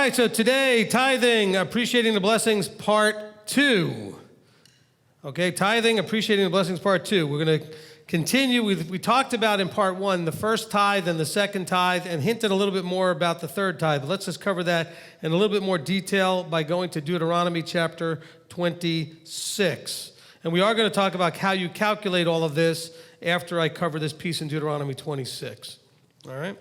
right, so today, tithing, appreciating the blessings, part 2. Okay, tithing, appreciating the blessings, part 2. We're going to continue. We talked about in part 1 the first tithe and the second tithe and hinted a little bit more about the third tithe. But let's just cover that in a little bit more detail by going to Deuteronomy chapter 26. And we are going to talk about how you calculate all of this after I cover this piece in Deuteronomy 26. All right?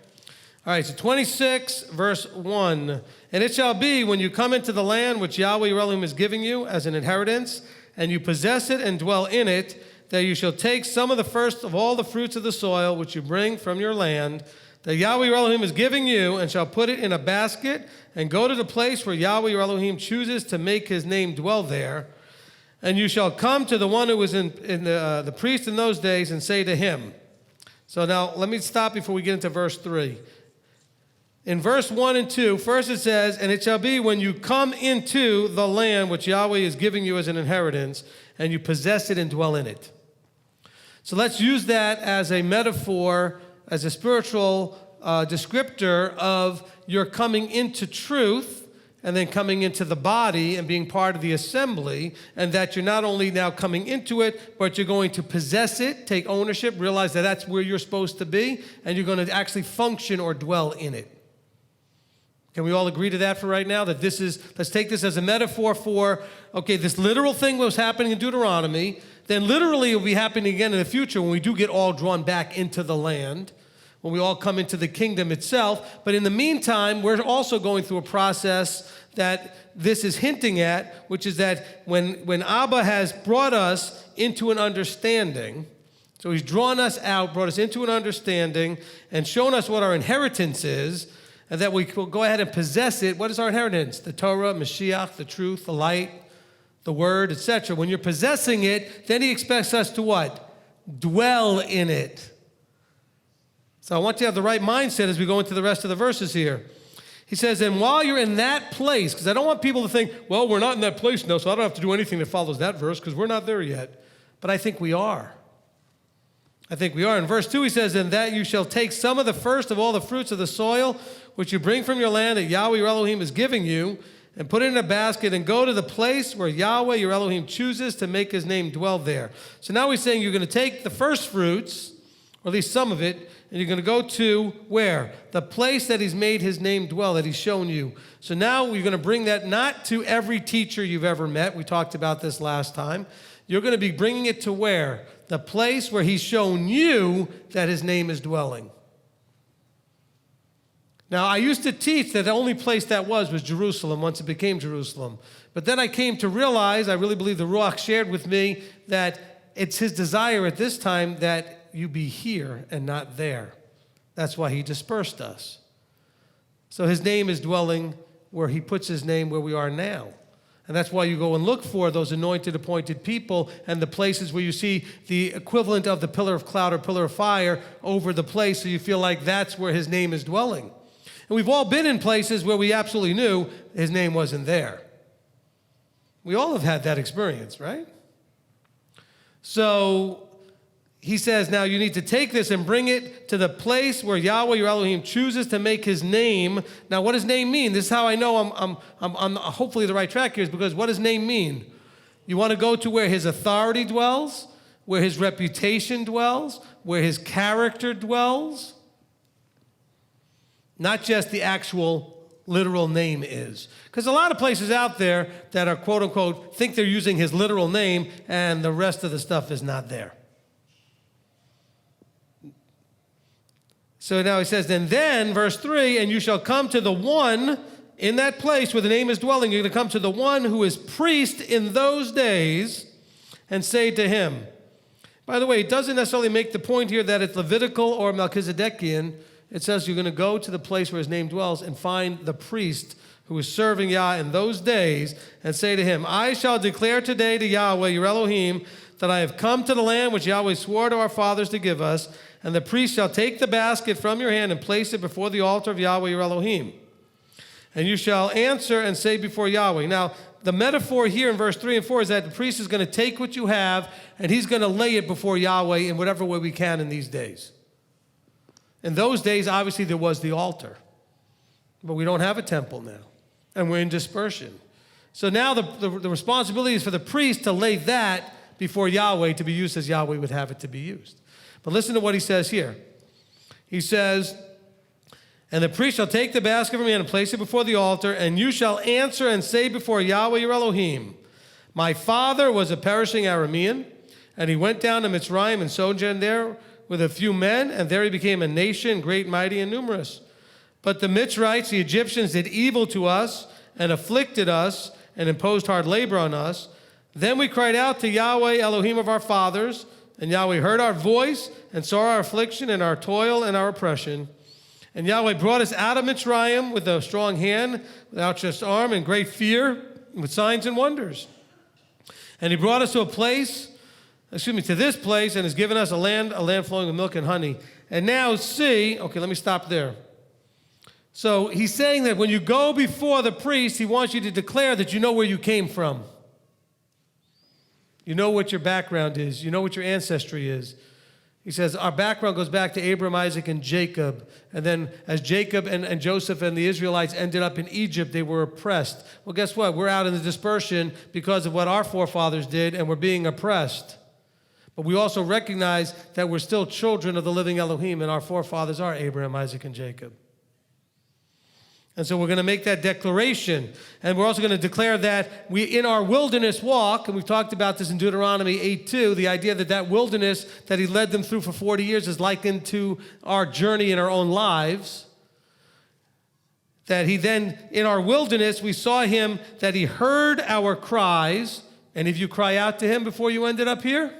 All right, so 26, verse 1. And it shall be when you come into the land which Yahweh your Elohim is giving you as an inheritance, and you possess it and dwell in it, that you shall take some of the first of all the fruits of the soil which you bring from your land, that Yahweh your Elohim is giving you, and shall put it in a basket, and go to the place where Yahweh your Elohim chooses to make his name dwell there. And you shall come to the one who was in the priest in those days, and say to him. So now let me stop before we get into verse 3. In verse 1 and 2, first it says, and it shall be when you come into the land which Yahweh is giving you as an inheritance, and you possess it and dwell in it. So let's use that as a metaphor, as a spiritual descriptor of your coming into truth, and then coming into the body and being part of the assembly, and that you're not only now coming into it, but you're going to possess it, take ownership, realize that that's where you're supposed to be, and you're going to actually function or dwell in it. Can we all agree to that for right now? That this is, let's take this as a metaphor for, okay, this literal thing was happening in Deuteronomy, then literally it will be happening again in the future when we do get all drawn back into the land, when we all come into the kingdom itself. But in the meantime, we're also going through a process that this is hinting at, which is that when Abba has brought us into an understanding, so he's drawn us out, brought us into an understanding, and shown us what our inheritance is, and that we will go ahead and possess it. What is our inheritance? The Torah, Mashiach, the truth, the light, the word, etc. When you're possessing it, then he expects us to what? Dwell in it. So I want you to have the right mindset as we go into the rest of the verses here. He says, and while you're in that place, because I don't want people to think, well, we're not in that place now, so I don't have to do anything that follows that verse because we're not there yet. But I think we are. I think we are. In verse 2, he says, and that you shall take some of the first of all the fruits of the soil, which you bring from your land that Yahweh your Elohim is giving you, and put it in a basket, and go to the place where Yahweh your Elohim chooses to make his name dwell there. So now he's saying you're going to take the first fruits, or at least some of it, and you're going to go to where? The place that he's made his name dwell, that he's shown you. So now you're going to bring that not to every teacher you've ever met. We talked about this last time. You're going to be bringing it to where? The place where he's shown you that his name is dwelling. Now, I used to teach that the only place that was Jerusalem once it became Jerusalem. But then I came to realize, I really believe the Ruach shared with me, that it's his desire at this time that you be here and not there. That's why he dispersed us. So his name is dwelling where he puts his name where we are now. And that's why you go and look for those anointed, appointed people and the places where you see the equivalent of the pillar of cloud or pillar of fire over the place, so you feel like that's where his name is dwelling. And we've all been in places where we absolutely knew his name wasn't there. We all have had that experience, right? So he says, now you need to take this and bring it to the place where Yahweh your Elohim chooses to make his name. Now, what does name mean? This is how I know I'm hopefully the right track here, is because what does name mean? You want to go to where his authority dwells, where his reputation dwells, where his character dwells. Not just the actual literal name is. Because a lot of places out there that are quote unquote think they're using his literal name and the rest of the stuff is not there. So now he says, and then, verse 3, and you shall come to the one in that place where the name is dwelling. You're going to come to the one who is priest in those days and say to him. By the way, it doesn't necessarily make the point here that it's Levitical or Melchizedekian. It says you're going to go to the place where his name dwells and find the priest who is serving Yah in those days and say to him, I shall declare today to Yahweh, your Elohim, that I have come to the land which Yahweh swore to our fathers to give us, and the priest shall take the basket from your hand and place it before the altar of Yahweh, your Elohim. And you shall answer and say before Yahweh. Now, the metaphor here in verse 3 and 4 is that the priest is going to take what you have and he's going to lay it before Yahweh in whatever way we can in these days. In those days, obviously, there was the altar. But we don't have a temple now. and we're in dispersion. So now the responsibility is for the priest to lay that before Yahweh to be used as Yahweh would have it to be used. But listen to what he says here. He says, and the priest shall take the basket from man and place it before the altar, and you shall answer and say before Yahweh your Elohim, my father was a perishing Aramean, and he went down to Mitzrayim and sojourned there with a few men, and there he became a nation, great, mighty, and numerous. But the Mitzrites, the Egyptians, did evil to us and afflicted us and imposed hard labor on us. Then we cried out to Yahweh, Elohim of our fathers, and Yahweh heard our voice and saw our affliction and our toil and our oppression. And Yahweh brought us out of Mitzrayim with a strong hand, with outstretched arm, and great fear, with signs and wonders. And he brought us to this place, and has given us a land flowing with milk and honey. And now see, okay, let me stop there. So he's saying that when you go before the priest, he wants you to declare that you know where you came from. You know what your background is. You know what your ancestry is. He says our background goes back to Abraham, Isaac, and Jacob. And then as Jacob and Joseph and the Israelites ended up in Egypt, they were oppressed. Well, guess what? We're out in the dispersion because of what our forefathers did, and we're being oppressed. But we also recognize that we're still children of the living Elohim, and our forefathers are Abraham, Isaac, and Jacob. And so we're going to make that declaration. And we're also going to declare that we, in our wilderness walk, and we've talked about this in Deuteronomy 8:2, the idea that that wilderness that he led them through for 40 years is likened to our journey in our own lives. That he then, in our wilderness, we saw him, that he heard our cries. Any of you cry out to him before you ended up here?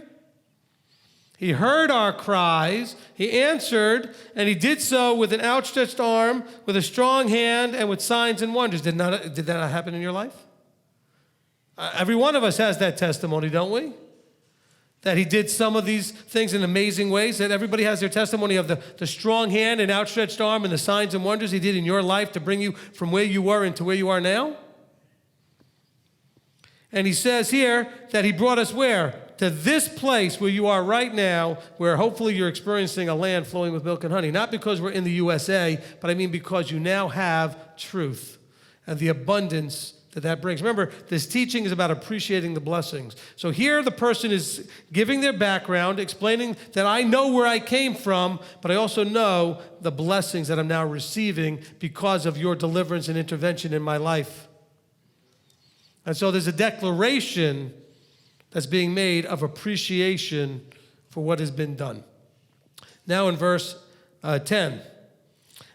He heard our cries, he answered, and he did so with an outstretched arm, with a strong hand, and with signs and wonders. Did that not happen in your life? Every one of us has that testimony, don't we? That he did some of these things in amazing ways, that everybody has their testimony of the strong hand and outstretched arm and the signs and wonders he did in your life to bring you from where you were into where you are now. And he says here that he brought us where? To this place where you are right now, where hopefully you're experiencing a land flowing with milk and honey. Not because we're in the USA, but I mean because you now have truth and the abundance that brings. Remember, this teaching is about appreciating the blessings. So here the person is giving their background, explaining that I know where I came from, but I also know the blessings that I'm now receiving because of your deliverance and intervention in my life. And so there's a declaration that's being made of appreciation for what has been done. Now in verse 10.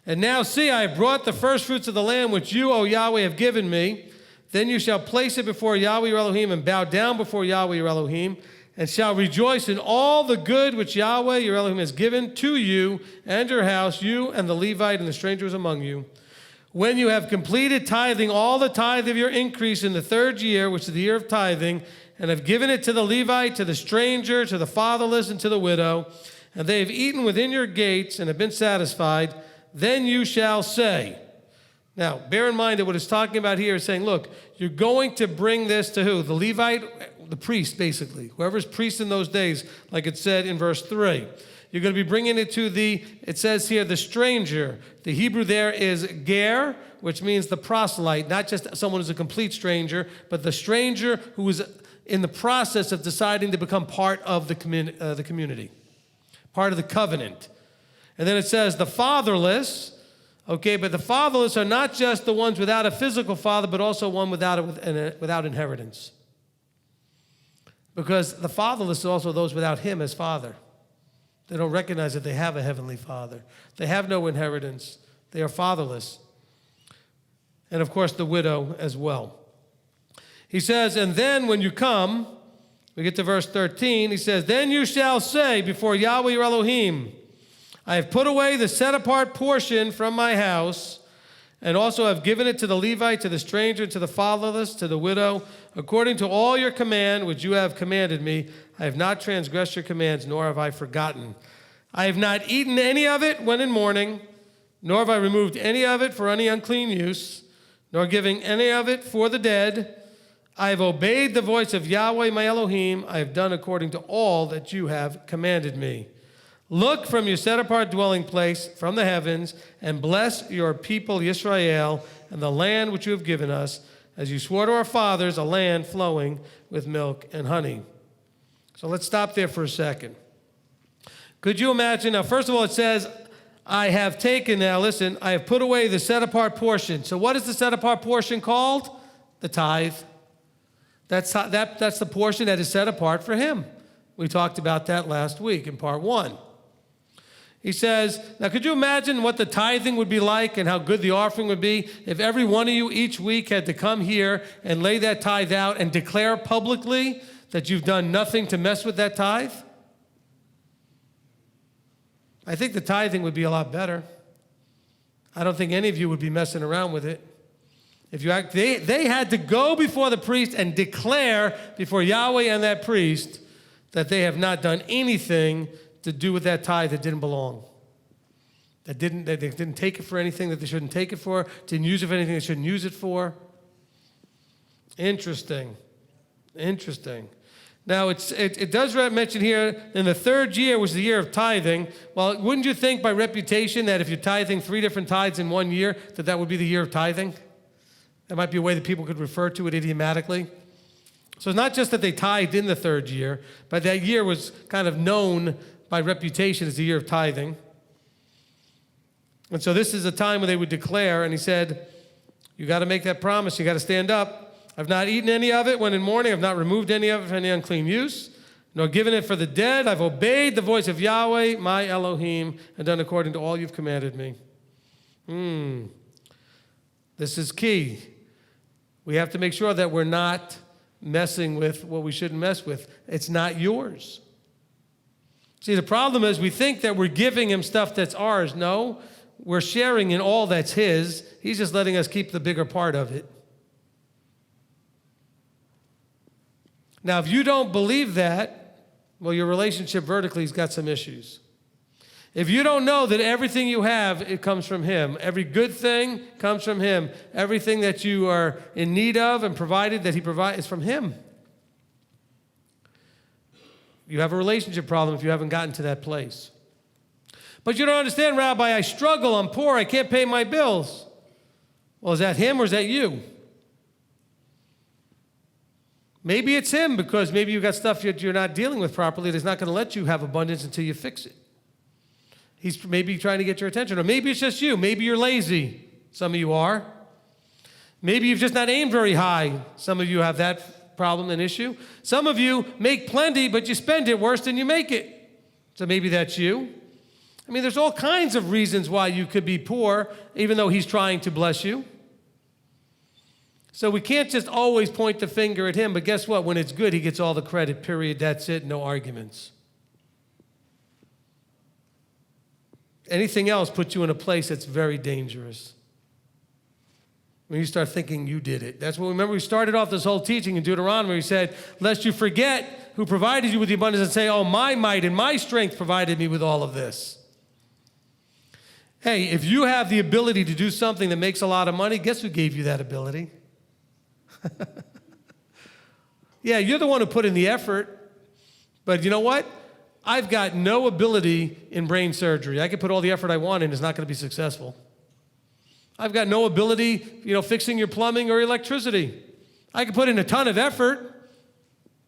And now see, I have brought the first fruits of the land which you, O Yahweh, have given me. Then you shall place it before Yahweh your Elohim and bow down before Yahweh your Elohim and shall rejoice in all the good which Yahweh your Elohim has given to you and your house, you and the Levite and the strangers among you. When you have completed tithing all the tithe of your increase in the third year, which is the year of tithing, and have given it to the Levite, to the stranger, to the fatherless, and to the widow, and they have eaten within your gates and have been satisfied, then you shall say. Now, bear in mind that what it's talking about here is saying, look, you're going to bring this to who? The Levite, the priest, basically. Whoever's priest in those days, like it said in verse 3. You're going to be bringing it to it says here, the stranger. The Hebrew there is ger, which means the proselyte, not just someone who's a complete stranger, but the stranger who is in the process of deciding to become part of the community, part of the covenant. And then it says the fatherless, okay, but the fatherless are not just the ones without a physical father, but also one without inheritance. Because the fatherless are also those without him as father. They don't recognize that they have a heavenly father. They have no inheritance. They are fatherless. And of course, the widow as well. He says, and then when you come, we get to verse 13, he says, then you shall say before Yahweh your Elohim, I have put away the set-apart portion from my house, and also have given it to the Levite, to the stranger, to the fatherless, to the widow, according to all your command which you have commanded me. I have not transgressed your commands, nor have I forgotten. I have not eaten any of it when in mourning, nor have I removed any of it for any unclean use, nor giving any of it for the dead. I have obeyed the voice of Yahweh my Elohim. I have done according to all that you have commanded me. Look from your set-apart dwelling place from the heavens and bless your people Yisrael and the land which you have given us, as you swore to our fathers, a land flowing with milk and honey. So let's stop there for a second. Could you imagine? Now, first of all, it says, I have taken, now listen, I have put away the set-apart portion. So what is the set-apart portion called? The tithe. That's the portion that is set apart for him. We talked about that last week in part 1. He says, now could you imagine what the tithing would be like and how good the offering would be if every one of you each week had to come here and lay that tithe out and declare publicly that you've done nothing to mess with that tithe? I think the tithing would be a lot better. I don't think any of you would be messing around with it. If you they had to go before the priest and declare before Yahweh and that priest that they have not done anything to do with that tithe that didn't belong. They didn't take it for anything that they shouldn't take it for, didn't use it for anything they shouldn't use it for. Interesting. Now, it does mention here, in the third year was the year of tithing. Well, wouldn't you think by reputation that if you're tithing 3 different tithes in 1 year, that would be the year of tithing? That might be a way that people could refer to it idiomatically. So it's not just that they tithed in the third year, but that year was kind of known by reputation as the year of tithing. And so this is a time when they would declare, and he said, you got to make that promise, you got to stand up. I've not eaten any of it when in mourning, I've not removed any of it for any unclean use, nor given it for the dead. I've obeyed the voice of Yahweh, my Elohim, and done according to all you've commanded me. This is key. We have to make sure that we're not messing with what we shouldn't mess with. It's not yours. See, the problem is we think that we're giving him stuff that's ours. No, we're sharing in all that's his. He's just letting us keep the bigger part of it. Now, if you don't believe that, well, your relationship vertically has got some issues. If you don't know that everything you have, it comes from him. Every good thing comes from him. Everything that you are in need of and provided that he provides is from him. You have a relationship problem if you haven't gotten to that place. But you don't understand, Rabbi, I struggle, I'm poor, I can't pay my bills. Well, is that him or is that you? Maybe it's him because maybe you've got stuff that you're not dealing with properly that's not going to let you have abundance until you fix it. He's maybe trying to get your attention. Or maybe it's just you. Maybe you're lazy. Some of you are. Maybe you've just not aimed very high. Some of you have that problem and issue. Some of you make plenty, but you spend it worse than you make it. So maybe that's you. I mean, there's all kinds of reasons why you could be poor, even though he's trying to bless you. So we can't just always point the finger at him, but guess what? When it's good, he gets all the credit, period. That's it, no arguments. Anything else puts you in a place that's very dangerous. When you start thinking you did it. That's what, remember, we started off this whole teaching in Deuteronomy. We said, lest you forget who provided you with the abundance and say, oh, my might and my strength provided me with all of this. Hey, if you have the ability to do something that makes a lot of money, guess who gave you that ability? Yeah, you're the one who put in the effort. But you know what? I've got no ability in brain surgery. I can put all the effort I want in, it's not going to be successful. I've got no ability, fixing your plumbing or electricity. I can put in a ton of effort,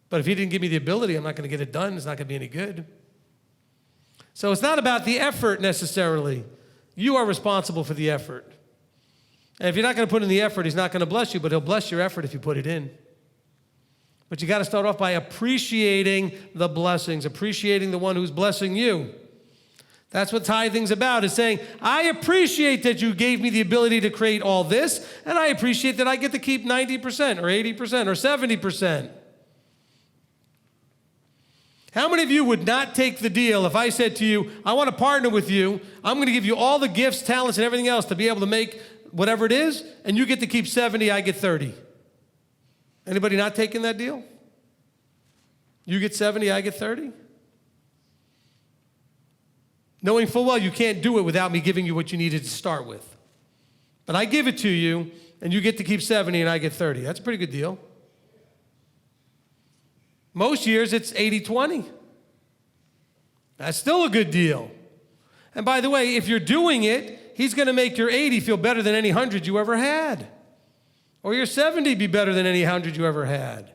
but if he didn't give me the ability, I'm not going to get it done. It's not going to be any good. So it's not about the effort necessarily. You are responsible for the effort. And if you're not going to put in the effort, he's not going to bless you, but he'll bless your effort if you put it in. But you got to start off by appreciating the blessings, appreciating the one who's blessing you. That's what tithing's about, is saying, I appreciate that you gave me the ability to create all this, and I appreciate that I get to keep 90% or 80% or 70%. How many of you would not take the deal if I said to you, I want to partner with you, I'm going to give you all the gifts, talents, and everything else to be able to make whatever it is, and you get to keep 70, I get 30. Anybody not taking that deal? You get 70, I get 30? Knowing full well you can't do it without me giving you what you needed to start with. But I give it to you, and you get to keep 70, and I get 30. That's a pretty good deal. Most years, it's 80-20. That's still a good deal. And by the way, if you're doing it, he's going to make your 80 feel better than any 100 you ever had. Or your 70 be better than any 100 you ever had.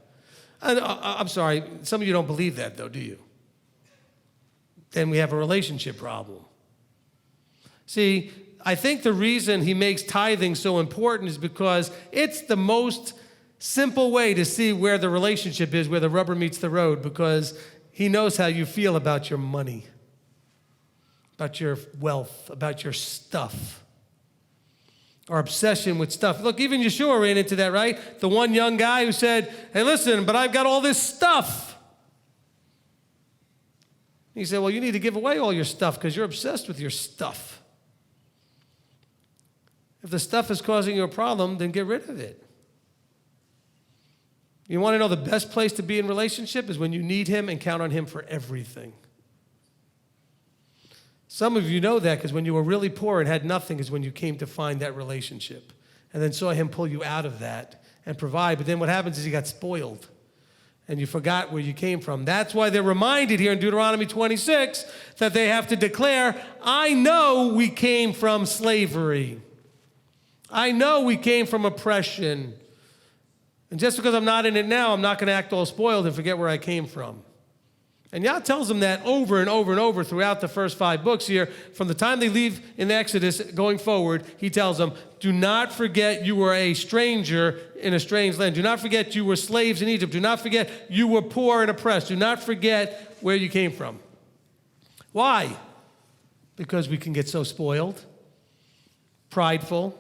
And, I'm sorry, some of you don't believe that, though, do you? Then we have a relationship problem. See, I think the reason he makes tithing so important is because it's the most simple way to see where the relationship is, where the rubber meets the road, because he knows how you feel about your money, about your wealth, about your stuff, our obsession with stuff. Look, even Yeshua ran into that, right? The one young guy who said, hey, listen, but I've got all this stuff. He said, well, you need to give away all your stuff because you're obsessed with your stuff. If the stuff is causing you a problem, then get rid of it. You want to know the best place to be in relationship is when you need him and count on him for everything. Some of you know that because when you were really poor and had nothing is when you came to find that relationship and then saw him pull you out of that and provide. But then what happens is you got spoiled and you forgot where you came from. That's why they're reminded here in Deuteronomy 26 that they have to declare, I know we came from slavery. I know we came from oppression. And just because I'm not in it now, I'm not going to act all spoiled and forget where I came from. And Yah tells them that over and over and over throughout the first 5 books here. From the time they leave in Exodus going forward, he tells them, do not forget you were a stranger in a strange land. Do not forget you were slaves in Egypt. Do not forget you were poor and oppressed. Do not forget where you came from. Why? Because we can get so spoiled, prideful,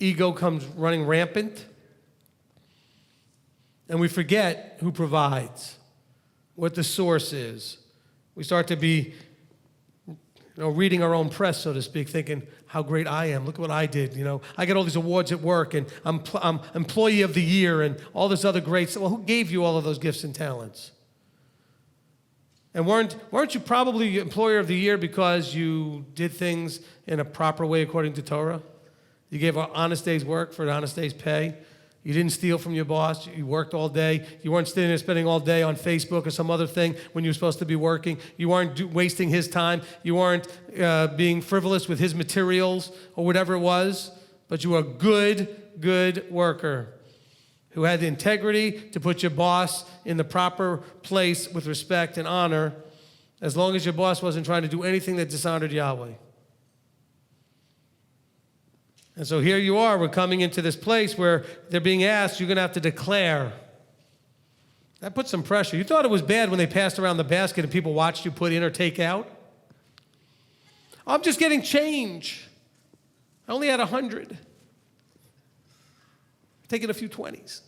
ego comes running rampant, and we forget who provides, what the source is. We start to be, reading our own press, so to speak, thinking how great I am. Look at what I did. I get all these awards at work, and I'm employee of the year, and all this other great stuff. Well, who gave you all of those gifts and talents? And weren't you probably employer of the year because you did things in a proper way according to Torah? You gave an honest day's work for an honest day's pay. You didn't steal from your boss. You worked all day. You weren't sitting there spending all day on Facebook or some other thing when you were supposed to be working. You weren't wasting his time. You weren't being frivolous with his materials or whatever it was. But you were a good worker who had the integrity to put your boss in the proper place with respect and honor, as long as your boss wasn't trying to do anything that dishonored Yahweh. And so here you are, we're coming into this place where they're being asked, you're going to have to declare. That puts some pressure. You thought it was bad when they passed around the basket and people watched you put in or take out? I'm just getting change. I only had 100. Taking a few 20s.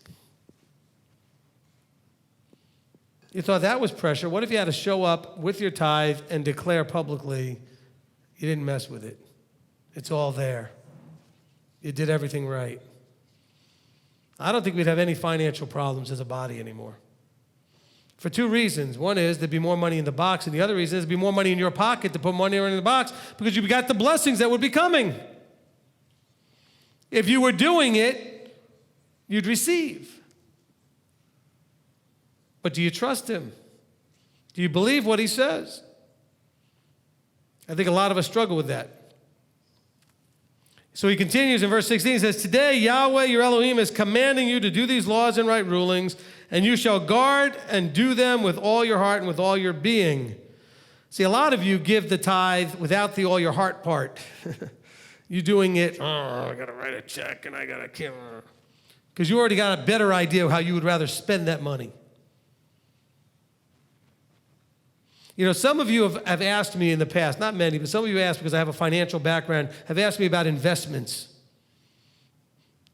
You thought that was pressure. What if you had to show up with your tithe and declare publicly you didn't mess with it? It's all there. You did everything right. I don't think we'd have any financial problems as a body anymore. For 2 reasons. One is there'd be more money in the box, and the other reason is there'd be more money in your pocket to put money in the box because you got the blessings that would be coming. If you were doing it, you'd receive. But do you trust him? Do you believe what he says? I think a lot of us struggle with that. So he continues in verse 16, he says, today Yahweh your Elohim is commanding you to do these laws and right rulings, and you shall guard and do them with all your heart and with all your being. See, a lot of you give the tithe without the all your heart part. You doing it, I got to write a check and I got to kill her. Because you already got a better idea of how you would rather spend that money. Some of you have asked me in the past, not many, but some of you asked because I have a financial background, have asked me about investments.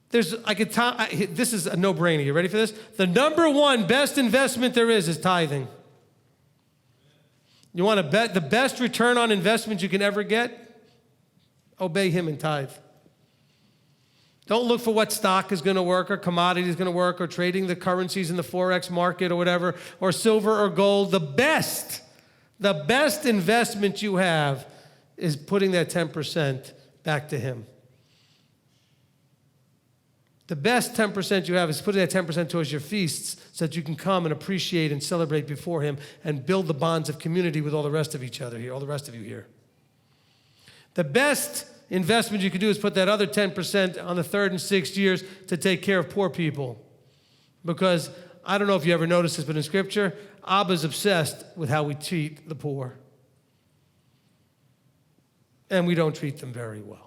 This is a no-brainer. You ready for this? The number 1 best investment there is tithing. You want to bet the best return on investment you can ever get? Obey him and tithe. Don't look for what stock is going to work or commodity is going to work or trading the currencies in the Forex market or whatever, or silver or gold. The best investment you have is putting that 10% back to him. The best 10% you have is putting that 10% towards your feasts so that you can come and appreciate and celebrate before him and build the bonds of community with all the rest of each other here, all the rest of you here. The best investment you can do is put that other 10% on the 3rd and 6th years to take care of poor people. Because I don't know if you ever noticed this, but in Scripture, Abba's obsessed with how we treat the poor. And we don't treat them very well.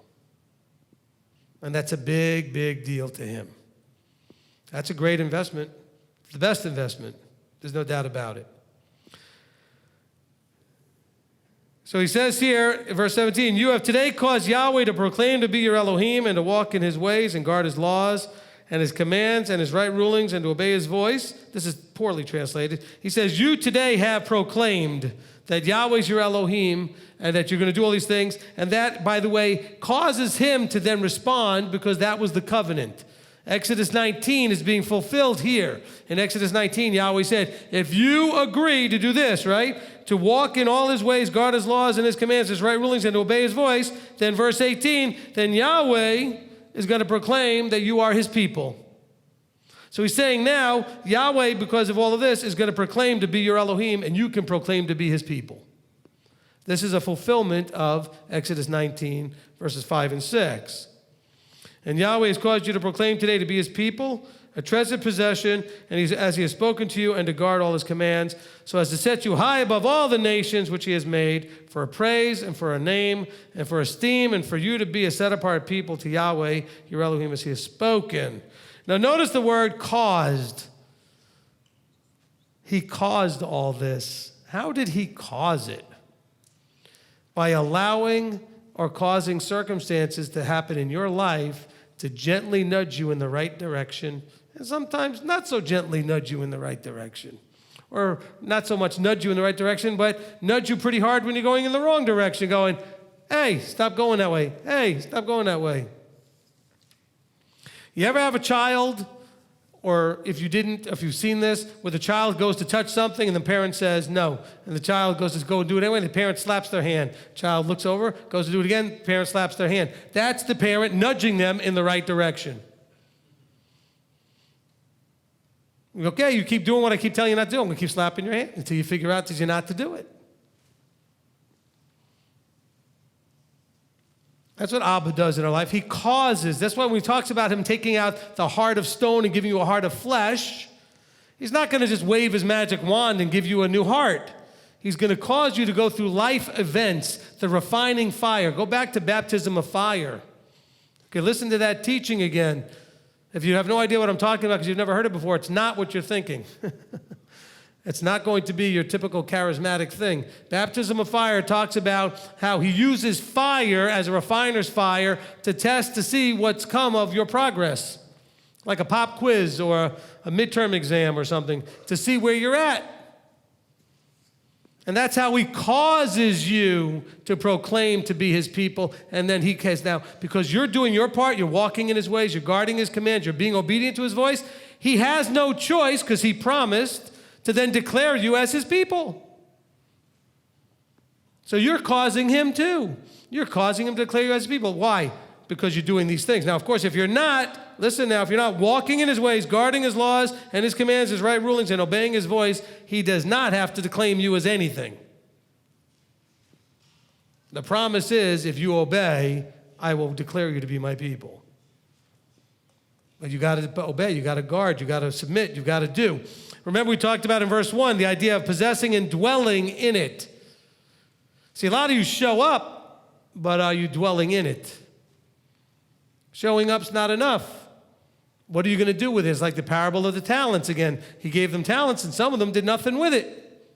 And that's a big, big deal to him. That's a great investment. The best investment. There's no doubt about it. So he says here, in verse 17, you have today caused Yahweh to proclaim to be your Elohim and to walk in his ways and guard his laws and his commands and his right rulings and to obey his voice. This is poorly translated. He says, you today have proclaimed that Yahweh is your Elohim and that you're going to do all these things. And that, by the way, causes him to then respond because that was the covenant. Exodus 19 is being fulfilled here. In Exodus 19, Yahweh said, if you agree to do this, right, to walk in all his ways, guard his laws and his commands, his right rulings, and to obey his voice, then verse 18, then Yahweh is going to proclaim that you are his people. So he's saying now, Yahweh, because of all of this, is going to proclaim to be your Elohim, and you can proclaim to be his people. This is a fulfillment of Exodus 19, verses 5 and 6. And Yahweh has caused you to proclaim today to be his people, a treasured possession, and as he has spoken to you, and to guard all his commands, so as to set you high above all the nations which he has made, for a praise and for a name and for esteem, and for you to be a set-apart people to Yahweh, your Elohim, as he has spoken. Now notice the word caused. He caused all this. How did he cause it? By allowing or causing circumstances to happen in your life to gently nudge you in the right direction, and sometimes not so gently nudge you in the right direction. Or not so much nudge you in the right direction, but nudge you pretty hard when you're going in the wrong direction, going, hey, stop going that way. Hey, stop going that way. You ever have a child, or if you've seen this, where the child goes to touch something and the parent says no, and the child goes to go and do it anyway, and the parent slaps their hand. Child looks over, goes to do it again, parent slaps their hand. That's the parent nudging them in the right direction. Okay, you keep doing what I keep telling you not to do. I'm going to keep slapping your hand until you figure out that you're not to do it. That's what Abba does in our life. He causes. That's why when he talks about him taking out the heart of stone and giving you a heart of flesh, he's not going to just wave his magic wand and give you a new heart. He's going to cause you to go through life events, the refining fire. Go back to baptism of fire. Okay, listen to that teaching again. If you have no idea what I'm talking about because you've never heard it before, it's not what you're thinking. It's not going to be your typical charismatic thing. Baptism of fire talks about how he uses fire as a refiner's fire to test to see what's come of your progress. Like a pop quiz or a midterm exam or something, to see where you're at. And that's how he causes you to proclaim to be his people. And then he has now, because you're doing your part, you're walking in his ways, you're guarding his commands, you're being obedient to his voice, he has no choice, because he promised, to then declare you as his people. So you're causing him too. You're causing him to declare you as his people. Why? Because you're doing these things. Now, of course, if you're not, listen now, if you're not walking in his ways, guarding his laws and his commands, his right rulings, and obeying his voice, he does not have to claim you as anything. The promise is, if you obey, I will declare you to be my people. But you got to obey, you got to guard, you got to submit, you got to do. Remember, we talked about in verse 1 the idea of possessing and dwelling in it. See, a lot of you show up, but are you dwelling in it? Showing up's not enough. What are you going to do with it? It's like the parable of the talents again. He gave them talents, and some of them did nothing with it.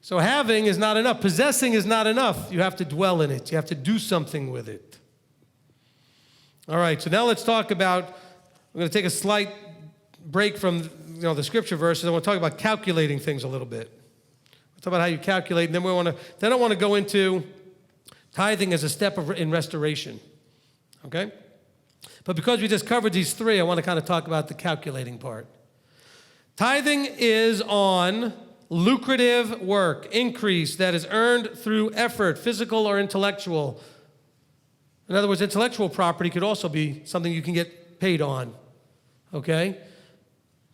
So having is not enough. Possessing is not enough. You have to dwell in it. You have to do something with it. All right, so now let's talk about, we're going to take a slight break from the scripture verses. I want to talk about calculating things a little bit. We'll talk about how you calculate, and then I want to go into tithing as a step in restoration. Okay? But because we just covered these three, I want to kind of talk about the calculating part. Tithing is on lucrative work, increase that is earned through effort, physical or intellectual. In other words, intellectual property could also be something you can get paid on, okay?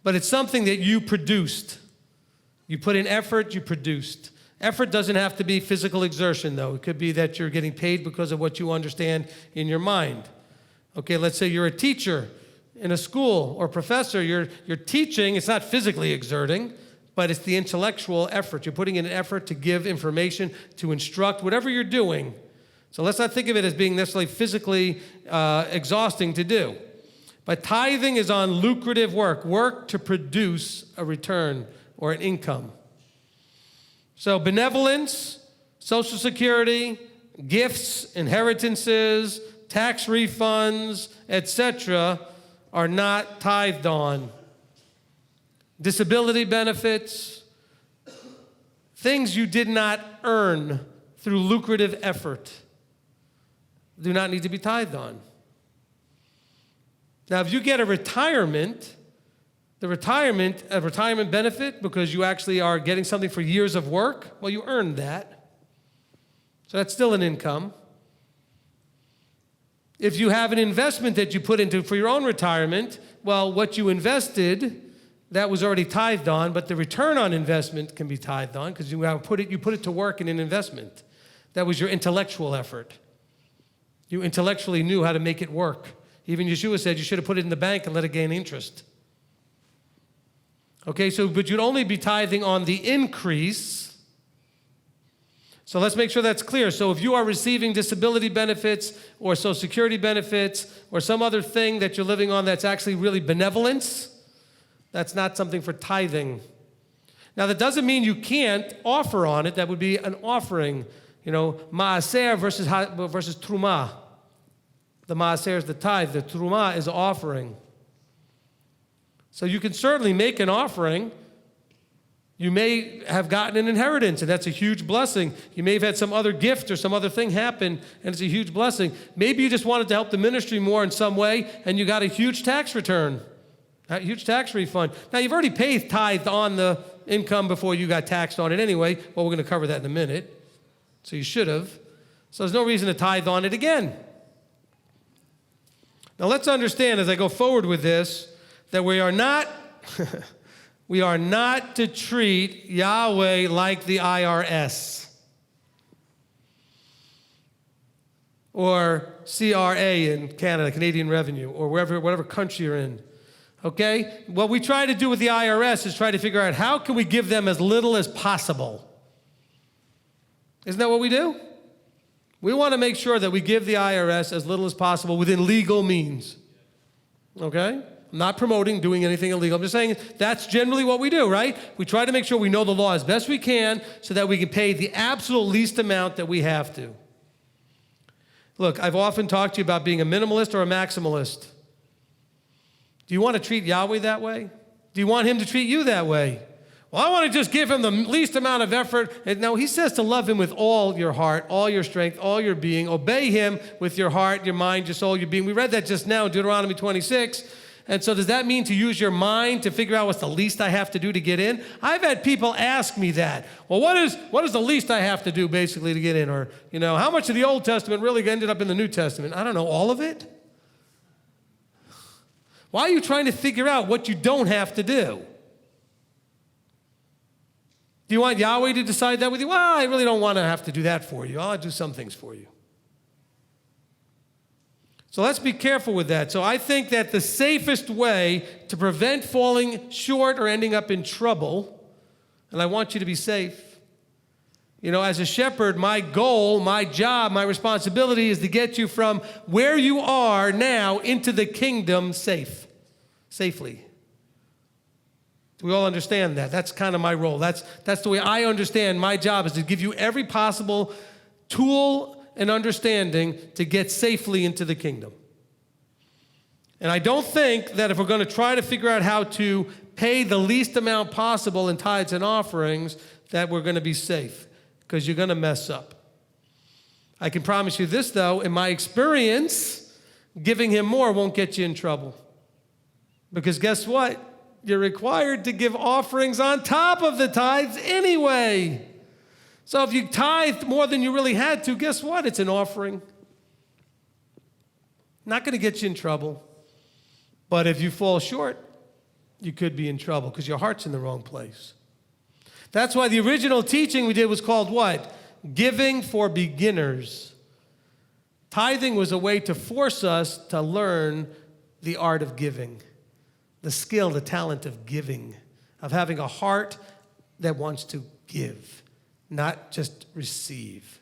But it's something that you produced. You put in effort, you produced. Effort doesn't have to be physical exertion, though. It could be that you're getting paid because of what you understand in your mind. Okay, let's say you're a teacher in a school or professor. You're teaching. It's not physically exerting, but it's the intellectual effort. You're putting in an effort to give information, to instruct, whatever you're doing. So let's not think of it as being necessarily physically exhausting to do. But tithing is on lucrative work to produce a return or an income. So benevolence, Social Security, gifts, inheritances, tax refunds, etc., are not tithed on. Disability benefits, things you did not earn through lucrative effort, do not need to be tithed on. Now, if you get a retirement benefit because you actually are getting something for years of work, well, you earned that. So that's still an income. If you have an investment that you put into for your own retirement, well, what you invested, that was already tithed on, but the return on investment can be tithed on because you put it to work in an investment. That was your intellectual effort. You intellectually knew how to make it work. Even Yeshua said you should have put it in the bank and let it gain interest. Okay, but you'd only be tithing on the increase. So let's make sure that's clear. So if you are receiving disability benefits or Social Security benefits or some other thing that you're living on that's actually really benevolence, that's not something for tithing. Now, that doesn't mean you can't offer on it. That would be an offering. Maaser versus truma. The maaser is the tithe. The truma is offering. So you can certainly make an offering. You may have gotten an inheritance, and that's a huge blessing. You may have had some other gift or some other thing happen, and it's a huge blessing. Maybe you just wanted to help the ministry more in some way, and you got a huge tax return, a huge tax refund. Now, you've already paid tithe on the income before you got taxed on it anyway. Well, we're going to cover that in a minute. So you should have. So there's no reason to tithe on it again. Now, let's understand as I go forward with this that we are not to treat Yahweh like the IRS or CRA in Canada, Canadian Revenue, or whatever country you're in. Okay? What we try to do with the IRS is try to figure out how can we give them as little as possible. Isn't that what we do? We want to make sure that we give the IRS as little as possible within legal means. Okay? I'm not promoting doing anything illegal. I'm just saying that's generally what we do, right? We try to make sure we know the law as best we can so that we can pay the absolute least amount that we have to. Look, I've often talked to you about being a minimalist or a maximalist. Do you want to treat Yahweh that way? Do you want him to treat you that way? Well, I want to just give him the least amount of effort. And no, he says to love him with all your heart, all your strength, all your being. Obey him with your heart, your mind, your soul, your being. We read that just now in Deuteronomy 26. And so does that mean to use your mind to figure out what's the least I have to do to get in? I've had people ask me that. Well, what is the least I have to do basically to get in? Or, how much of the Old Testament really ended up in the New Testament? I don't know, all of it? Why are you trying to figure out what you don't have to do? Do you want Yahweh to decide that with you? Well, I really don't want to have to do that for you. I'll do some things for you. So let's be careful with that. So I think that the safest way to prevent falling short or ending up in trouble, and I want you to be safe. As a shepherd, my goal, my job, my responsibility is to get you from where you are now into the kingdom safely. Do we all understand that? That's kind of my role. That's the way I understand my job is to give you every possible tool and understanding to get safely into the kingdom. And I don't think that if we're going to try to figure out how to pay the least amount possible in tithes and offerings, that we're going to be safe, because you're going to mess up. I can promise you this, though, in my experience, giving him more won't get you in trouble. Because guess what? You're required to give offerings on top of the tithes anyway. So if you tithed more than you really had to, guess what? It's an offering. Not going to get you in trouble. But if you fall short, you could be in trouble because your heart's in the wrong place. That's why the original teaching we did was called what? Giving for beginners. Tithing was a way to force us to learn the art of giving, the skill, the talent of giving, of having a heart that wants to give, not just receive.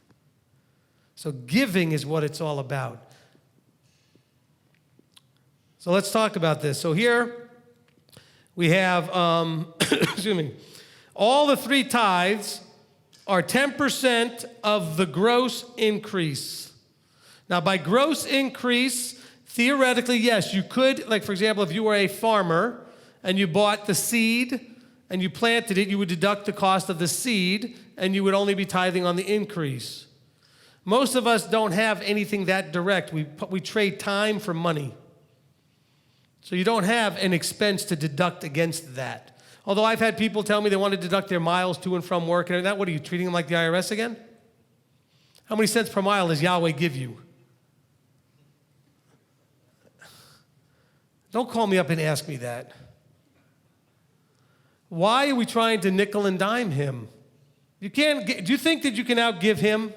So giving is what it's all about. So let's talk about this. So here we have, excuse me, all the 3 tithes are 10% of the gross increase. Now, by gross increase, theoretically, yes, you could, like for example, if you were a farmer and you bought the seed and you planted it, you would deduct the cost of the seed and you would only be tithing on the increase. Most of us don't have anything that direct. We trade time for money. So you don't have an expense to deduct against that. Although I've had people tell me they want to deduct their miles to and from work and that. What are you, treating them like the IRS again? How many cents per mile does Yahweh give you? Don't call me up and ask me that. Why are we trying to nickel and dime him? Do you think that you can outgive him?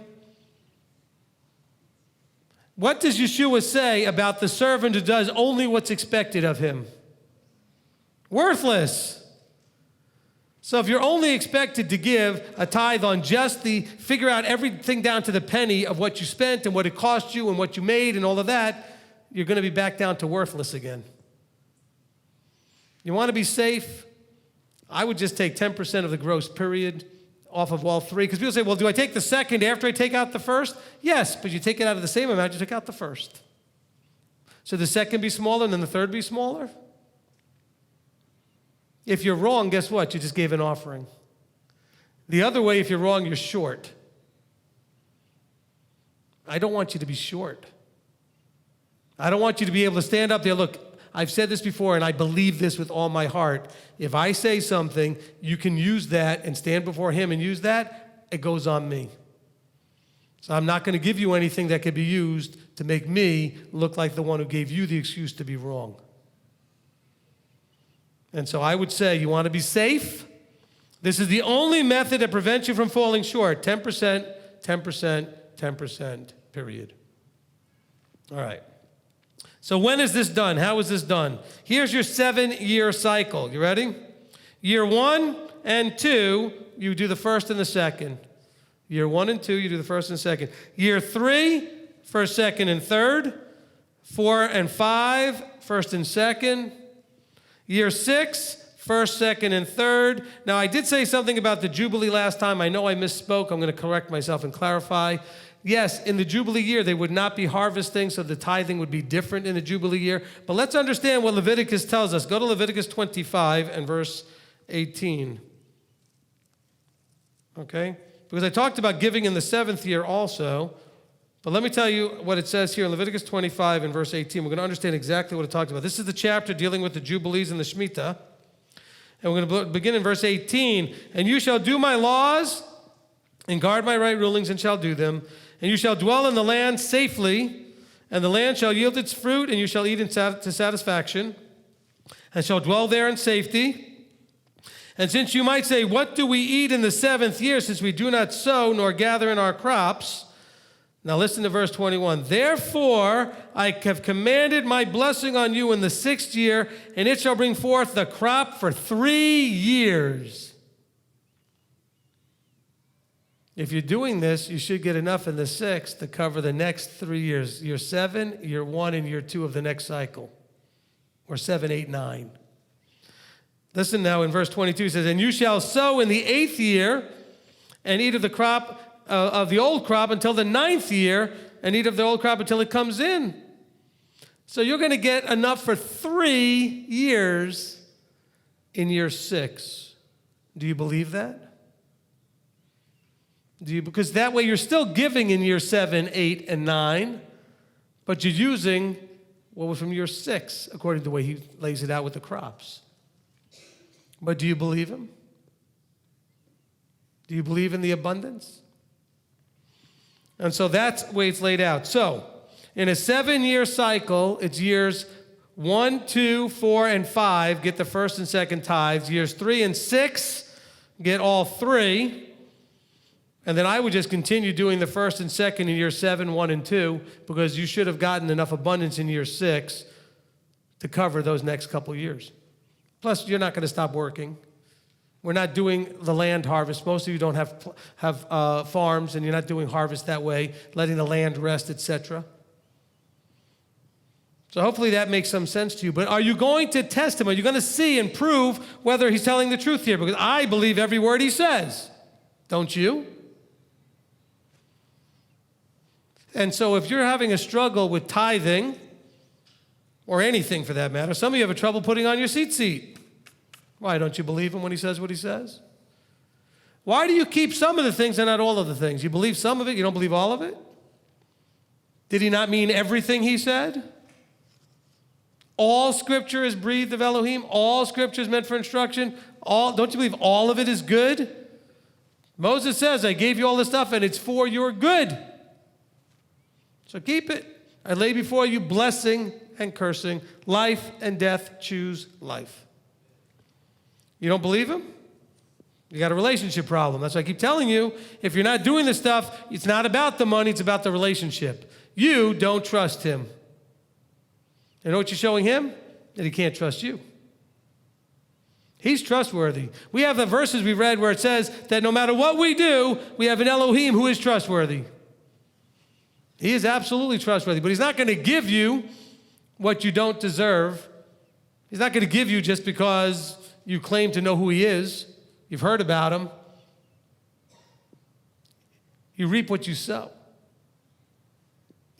What does Yeshua say about the servant who does only what's expected of him? Worthless. So if you're only expected to give a tithe on just figure out everything down to the penny of what you spent and what it cost you and what you made and all of that, you're going to be back down to worthless again. You want to be safe? I would just take 10% of the gross, period, off of all 3. Because people say, well, do I take the second after I take out the first? Yes, but you take it out of the same amount you took out the first. So the second be smaller and then the third be smaller? If you're wrong, guess what? You just gave an offering. The other way, if you're wrong, you're short. I don't want you to be short. I don't want you to be able to stand up there. Look, I've said this before, and I believe this with all my heart. If I say something, you can use that and stand before him and use that, it goes on me. So I'm not going to give you anything that could be used to make me look like the one who gave you the excuse to be wrong. And so I would say, you want to be safe? This is the only method that prevents you from falling short. 10%, 10%, 10%, period. All right. So when is this done? How is this done? Here's your 7-year cycle. You ready? Year 1 and 2, you do the first and the second. Year 1 and 2, you do the first and second. Year 3, first, second, and third. 4 and 5, first and second. Year 6, first, second, and third. Now, I did say something about the Jubilee last time. I know I misspoke. I'm going to correct myself and clarify. Yes, in the Jubilee year, they would not be harvesting, so the tithing would be different in the Jubilee year. But let's understand what Leviticus tells us. Go to Leviticus 25 and verse 18. Okay? Because I talked about giving in the 7th year also. But let me tell you what it says here in Leviticus 25 and verse 18. We're going to understand exactly what it talks about. This is the chapter dealing with the Jubilees and the Shemitah. And we're going to begin in verse 18. And you shall do my laws and guard my right rulings and shall do them. And you shall dwell in the land safely, and the land shall yield its fruit, and you shall eat to satisfaction, and shall dwell there in safety. And since you might say, what do we eat in the 7th year, since we do not sow nor gather in our crops? Now listen to verse 21. Therefore I have commanded my blessing on you in the 6th year, and it shall bring forth the crop for 3 years. If you're doing this, you should get enough in the 6th to cover the next 3 years. Year 7, year 1, and year 2 of the next cycle. Or 7, 8, 9. Listen now in verse 22, it says, and you shall sow in the 8th year and eat of the crop of the old crop until the 9th year and eat of the old crop until it comes in. So you're going to get enough for 3 years in year 6. Do you believe that? Because that way you're still giving in year 7, 8, and 9, but you're using what was from year 6, according to the way he lays it out with the crops. But do you believe him? Do you believe in the abundance? And so that's the way it's laid out. So In a 7-year cycle, it's years 1, 2, 4, and 5 get the first and second tithes. Years 3 and 6 get all 3. And then I would just continue doing the first and second in year 7, 1, and 2, because you should have gotten enough abundance in year 6 to cover those next couple years. Plus, you're not going to stop working. We're not doing the land harvest. Most of you don't have farms, and you're not doing harvest that way, letting the land rest, etc. So hopefully that makes some sense to you. But are you going to test him? Are you going to see and prove whether he's telling the truth here? Because I believe every word he says. Don't you? And so if you're having a struggle with tithing, or anything for that matter, some of you have trouble putting on your seat. Why? Don't you believe him when he says what he says? Why do you keep some of the things and not all of the things? You believe some of it, you don't believe all of it? Did he not mean everything he said? All scripture is breathed of Elohim. All scripture is meant for instruction. Don't you believe all of it is good? Moses says, I gave you all this stuff and it's for your good. So keep it. I lay before you blessing and cursing, life and death. Choose life. You don't believe him? You got a relationship problem. That's why I keep telling you, if you're not doing this stuff, it's not about the money, it's about the relationship. You don't trust him. You know what you're showing him? That he can't trust you. He's trustworthy. We have the verses we read where it says that no matter what we do, we have an Elohim who is trustworthy. He is absolutely trustworthy, but he's not going to give you what you don't deserve. He's not going to give you just because you claim to know who he is. You've heard about him. You reap what you sow.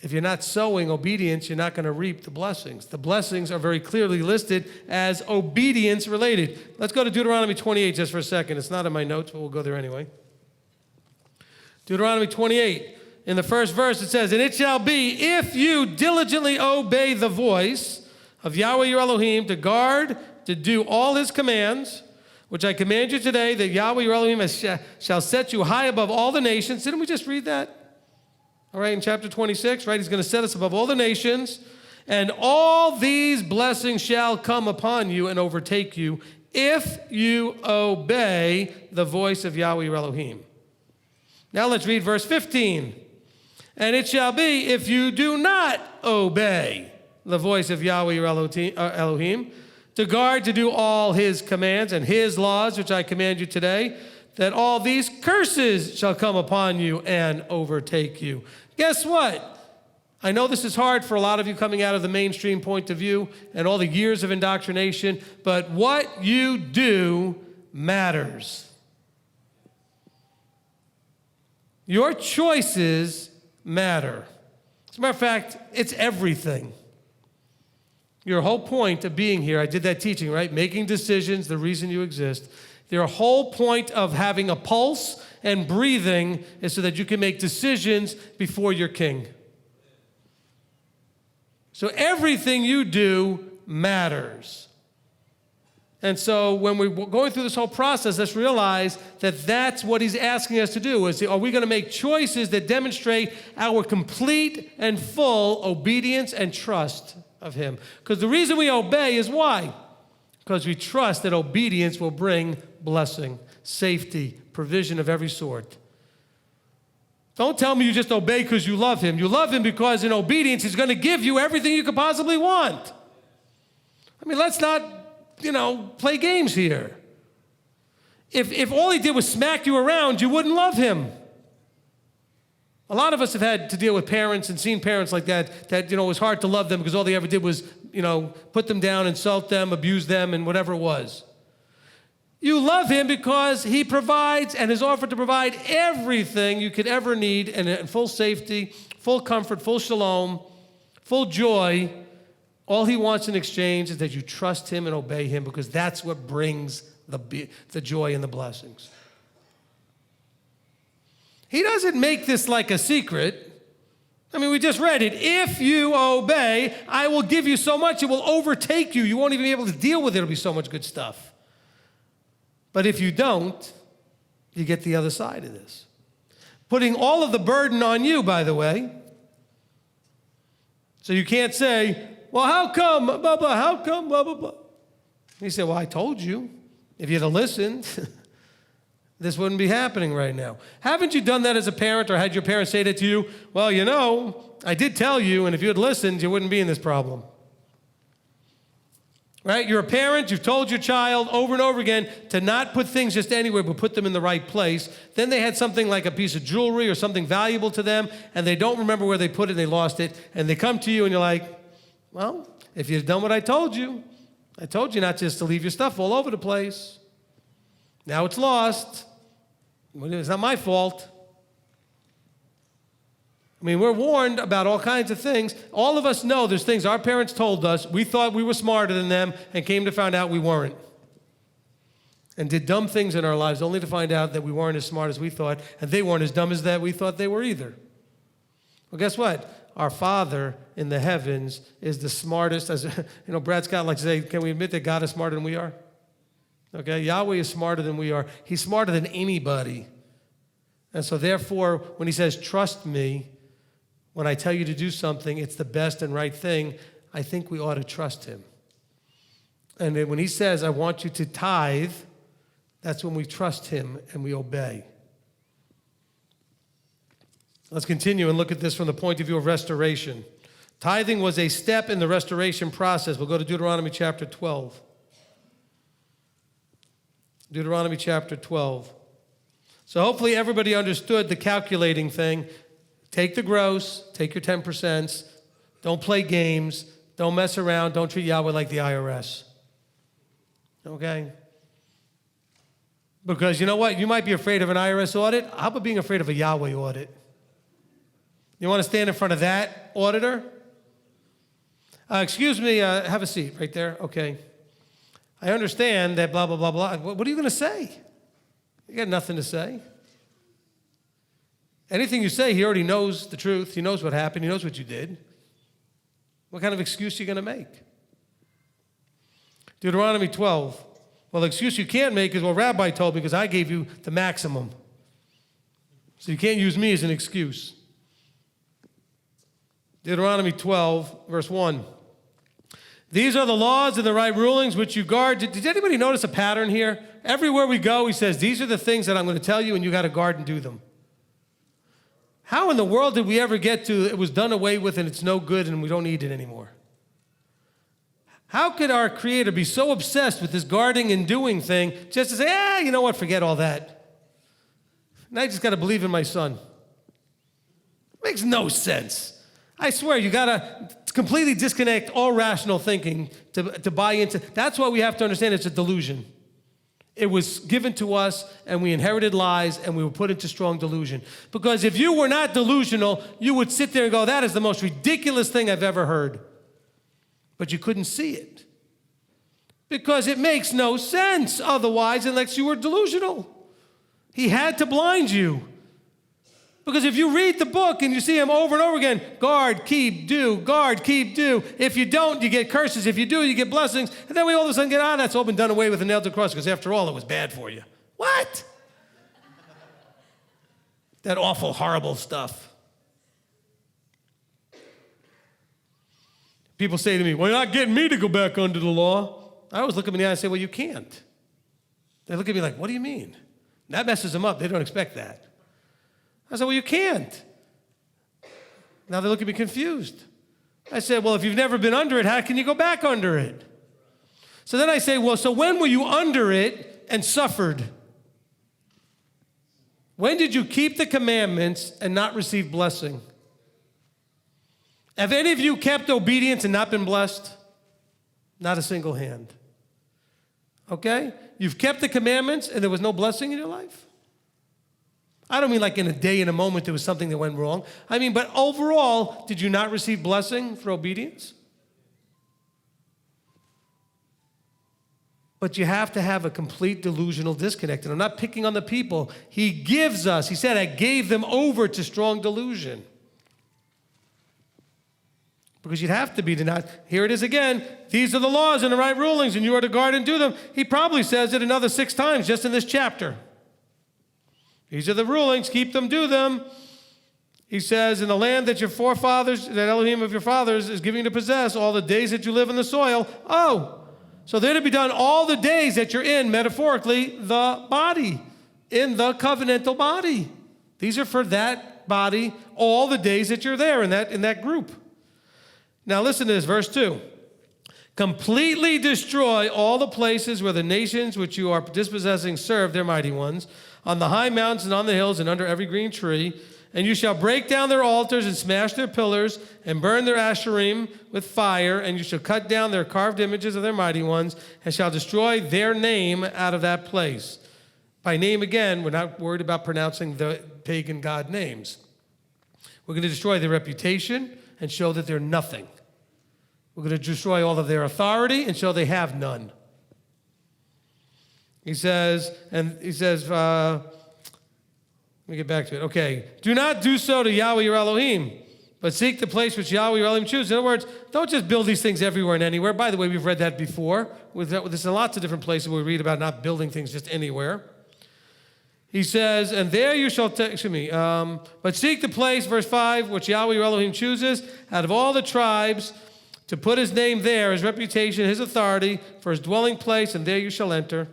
If you're not sowing obedience, you're not going to reap the blessings. The blessings are very clearly listed as obedience related. Let's go to Deuteronomy 28 just for a second. It's not in my notes, but we'll go there anyway. Deuteronomy 28. In the first verse it says, and it shall be, if you diligently obey the voice of Yahweh your Elohim to guard, to do all his commands, which I command you today, that Yahweh your Elohim shall set you high above all the nations. Didn't we just read that? All right, in chapter 26, right? He's going to set us above all the nations. And all these blessings shall come upon you and overtake you if you obey the voice of Yahweh your Elohim. Now let's read verse 15. And it shall be, if you do not obey the voice of Yahweh your Elohim, to guard, to do all his commands and his laws, which I command you today, that all these curses shall come upon you and overtake you. Guess what? I know this is hard for a lot of you coming out of the mainstream point of view and all the years of indoctrination, but what you do matters. Your choices matter. As a matter of fact, it's everything. Your whole point of being here, I did that teaching, right? Making decisions, the reason you exist. Their whole point of having a pulse and breathing is so that you can make decisions before your king. So everything you do matters. And so when we're going through this whole process, let's realize that that's what he's asking us to do. Are we going to make choices that demonstrate our complete and full obedience and trust of him? Because the reason we obey is why? Because we trust that obedience will bring blessing, safety, provision of every sort. Don't tell me you just obey because you love him. You love him because in obedience, he's going to give you everything you could possibly want. I mean, let's not, play games here. If all he did was smack you around, you wouldn't love him. A lot of us have had to deal with parents and seen parents like that, it was hard to love them because all they ever did was, put them down, insult them, abuse them, and whatever it was. You love him because he provides and has offered to provide everything you could ever need in full safety, full comfort, full shalom, full joy. All he wants in exchange is that you trust him and obey him because that's what brings the joy and the blessings. He doesn't make this like a secret. I mean, we just read it. If you obey, I will give you so much, it will overtake you. You won't even be able to deal with it. It'll be so much good stuff. But if you don't, you get the other side of this. Putting all of the burden on you, by the way. So you can't say, well, how come, blah, blah, how come, blah, blah, blah. He said, well, I told you. If you'd have listened, this wouldn't be happening right now. Haven't you done that as a parent, or had your parents say that to you? Well, you know, I did tell you, and if you had listened, you wouldn't be in this problem. Right? You're a parent, you've told your child over and over again to not put things just anywhere, but put them in the right place. Then they had something like a piece of jewelry or something valuable to them, and they don't remember where they put it, and they lost it, and they come to you, and you're like, well, if you'd done what I told you not just to leave your stuff all over the place. Now it's lost. It's not my fault. I mean, we're warned about all kinds of things. All of us know there's things our parents told us. We thought we were smarter than them and came to find out we weren't. And did dumb things in our lives only to find out that we weren't as smart as we thought, and they weren't as dumb as that we thought they were either. Well, guess what? Our Father in the heavens is the smartest. As you know, Brad Scott likes to say, can we admit that God is smarter than we are? Okay, Yahweh is smarter than we are. He's smarter than anybody. And so therefore, when he says, trust me, when I tell you to do something, it's the best and right thing, I think we ought to trust him. And then when he says, I want you to tithe, that's when we trust him and we obey. Let's continue and look at this from the point of view of restoration. Tithing was a step in the restoration process. We'll go to Deuteronomy chapter 12. Deuteronomy chapter 12. So hopefully everybody understood the calculating thing. Take the gross, take your 10%, don't play games, don't mess around, don't treat Yahweh like the IRS. Okay? Because you know what? You might be afraid of an IRS audit. How about being afraid of a Yahweh audit? You want to stand in front of that auditor? Excuse me, have a seat right there. Okay. I understand that blah, blah, blah, blah. What are you going to say? You got nothing to say. Anything you say, he already knows the truth. He knows what happened. He knows what you did. What kind of excuse are you going to make? Deuteronomy 12. Well, the excuse you can't make is, well, Rabbi told me because I gave you the maximum. So you can't use me as an excuse. Deuteronomy 12, verse 1. These are the laws and the right rulings which you guard. Did anybody notice a pattern here? Everywhere we go, he says, these are the things that I'm going to tell you, and you got to guard and do them. How in the world did we ever get to it was done away with and it's no good and we don't need it anymore? How could our Creator be so obsessed with this guarding and doing thing just to say, you know what, forget all that. Now I just got to believe in my son. Makes no sense. I swear, you got to completely disconnect all rational thinking to buy into. That's why we have to understand it's a delusion. It was given to us, and we inherited lies, and we were put into strong delusion. Because if you were not delusional, you would sit there and go, that is the most ridiculous thing I've ever heard. But you couldn't see it. Because it makes no sense otherwise unless you were delusional. He had to blind you. Because if you read the book and you see him over and over again, guard, keep, do, guard, keep, do. If you don't, you get curses. If you do, you get blessings. And then we all of a sudden get, that's all been done away with and nailed to the cross because after all, it was bad for you. What? That awful, horrible stuff. People say to me, well, you're not getting me to go back under the law. I always look them in the eye and say, well, you can't. They look at me like, what do you mean? That messes them up. They don't expect that. I said, well, you can't. Now they look at me confused. I said, well, if you've never been under it, how can you go back under it? So then I say, well, so when were you under it and suffered? When did you keep the commandments and not receive blessing? Have any of you kept obedience and not been blessed? Not a single hand. Okay? You've kept the commandments and there was no blessing in your life? I don't mean like in a day, in a moment, there was something that went wrong. I mean, but overall, did you not receive blessing for obedience? But you have to have a complete delusional disconnect. And I'm not picking on the people. He gives us, he said, I gave them over to strong delusion. Because you'd have to be to not, here it is again, these are the laws and the right rulings, and you are to guard and do them. He probably says it another 6 times just in this chapter. These are the rulings, keep them, do them. He says, in the land that your forefathers, that Elohim of your fathers is giving you to possess all the days that you live in the soil. Oh, so they're to be done all the days that you're in, metaphorically, the body, in the covenantal body. These are for that body, all the days that you're there in that group. Now listen to this, verse 2. Completely destroy all the places where the nations which you are dispossessing serve their mighty ones, on the high mountains and on the hills and under every green tree. And you shall break down their altars and smash their pillars and burn their asherim with fire. And you shall cut down their carved images of their mighty ones and shall destroy their name out of that place. By name, again, we're not worried about pronouncing the pagan god names. We're going to destroy their reputation and show that they're nothing. We're going to destroy all of their authority and show they have none. He says, let me get back to it. Okay. Do not do so to Yahweh your Elohim, but seek the place which Yahweh your Elohim chooses. In other words, don't just build these things everywhere and anywhere. By the way, we've read that before. There's lots of different places where we read about not building things just anywhere. He says, and there you shall but seek the place, verse 5, which Yahweh your Elohim chooses out of all the tribes to put his name there, his reputation, his authority for his dwelling place, and there you shall enter.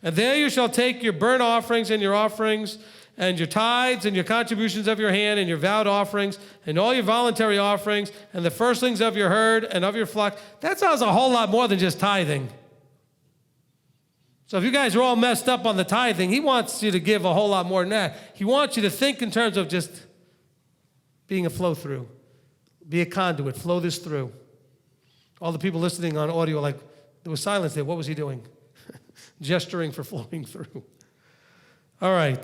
And there you shall take your burnt offerings and your offerings and your tithes and your contributions of your hand and your vowed offerings and all your voluntary offerings and the firstlings of your herd and of your flock. That sounds a whole lot more than just tithing. So if you guys are all messed up on the tithing, he wants you to give a whole lot more than that. He wants you to think in terms of just being a flow-through. Be a conduit. Flow this through. All the people listening on audio, like, there was silence there. What was he doing? Gesturing for flowing through. All right.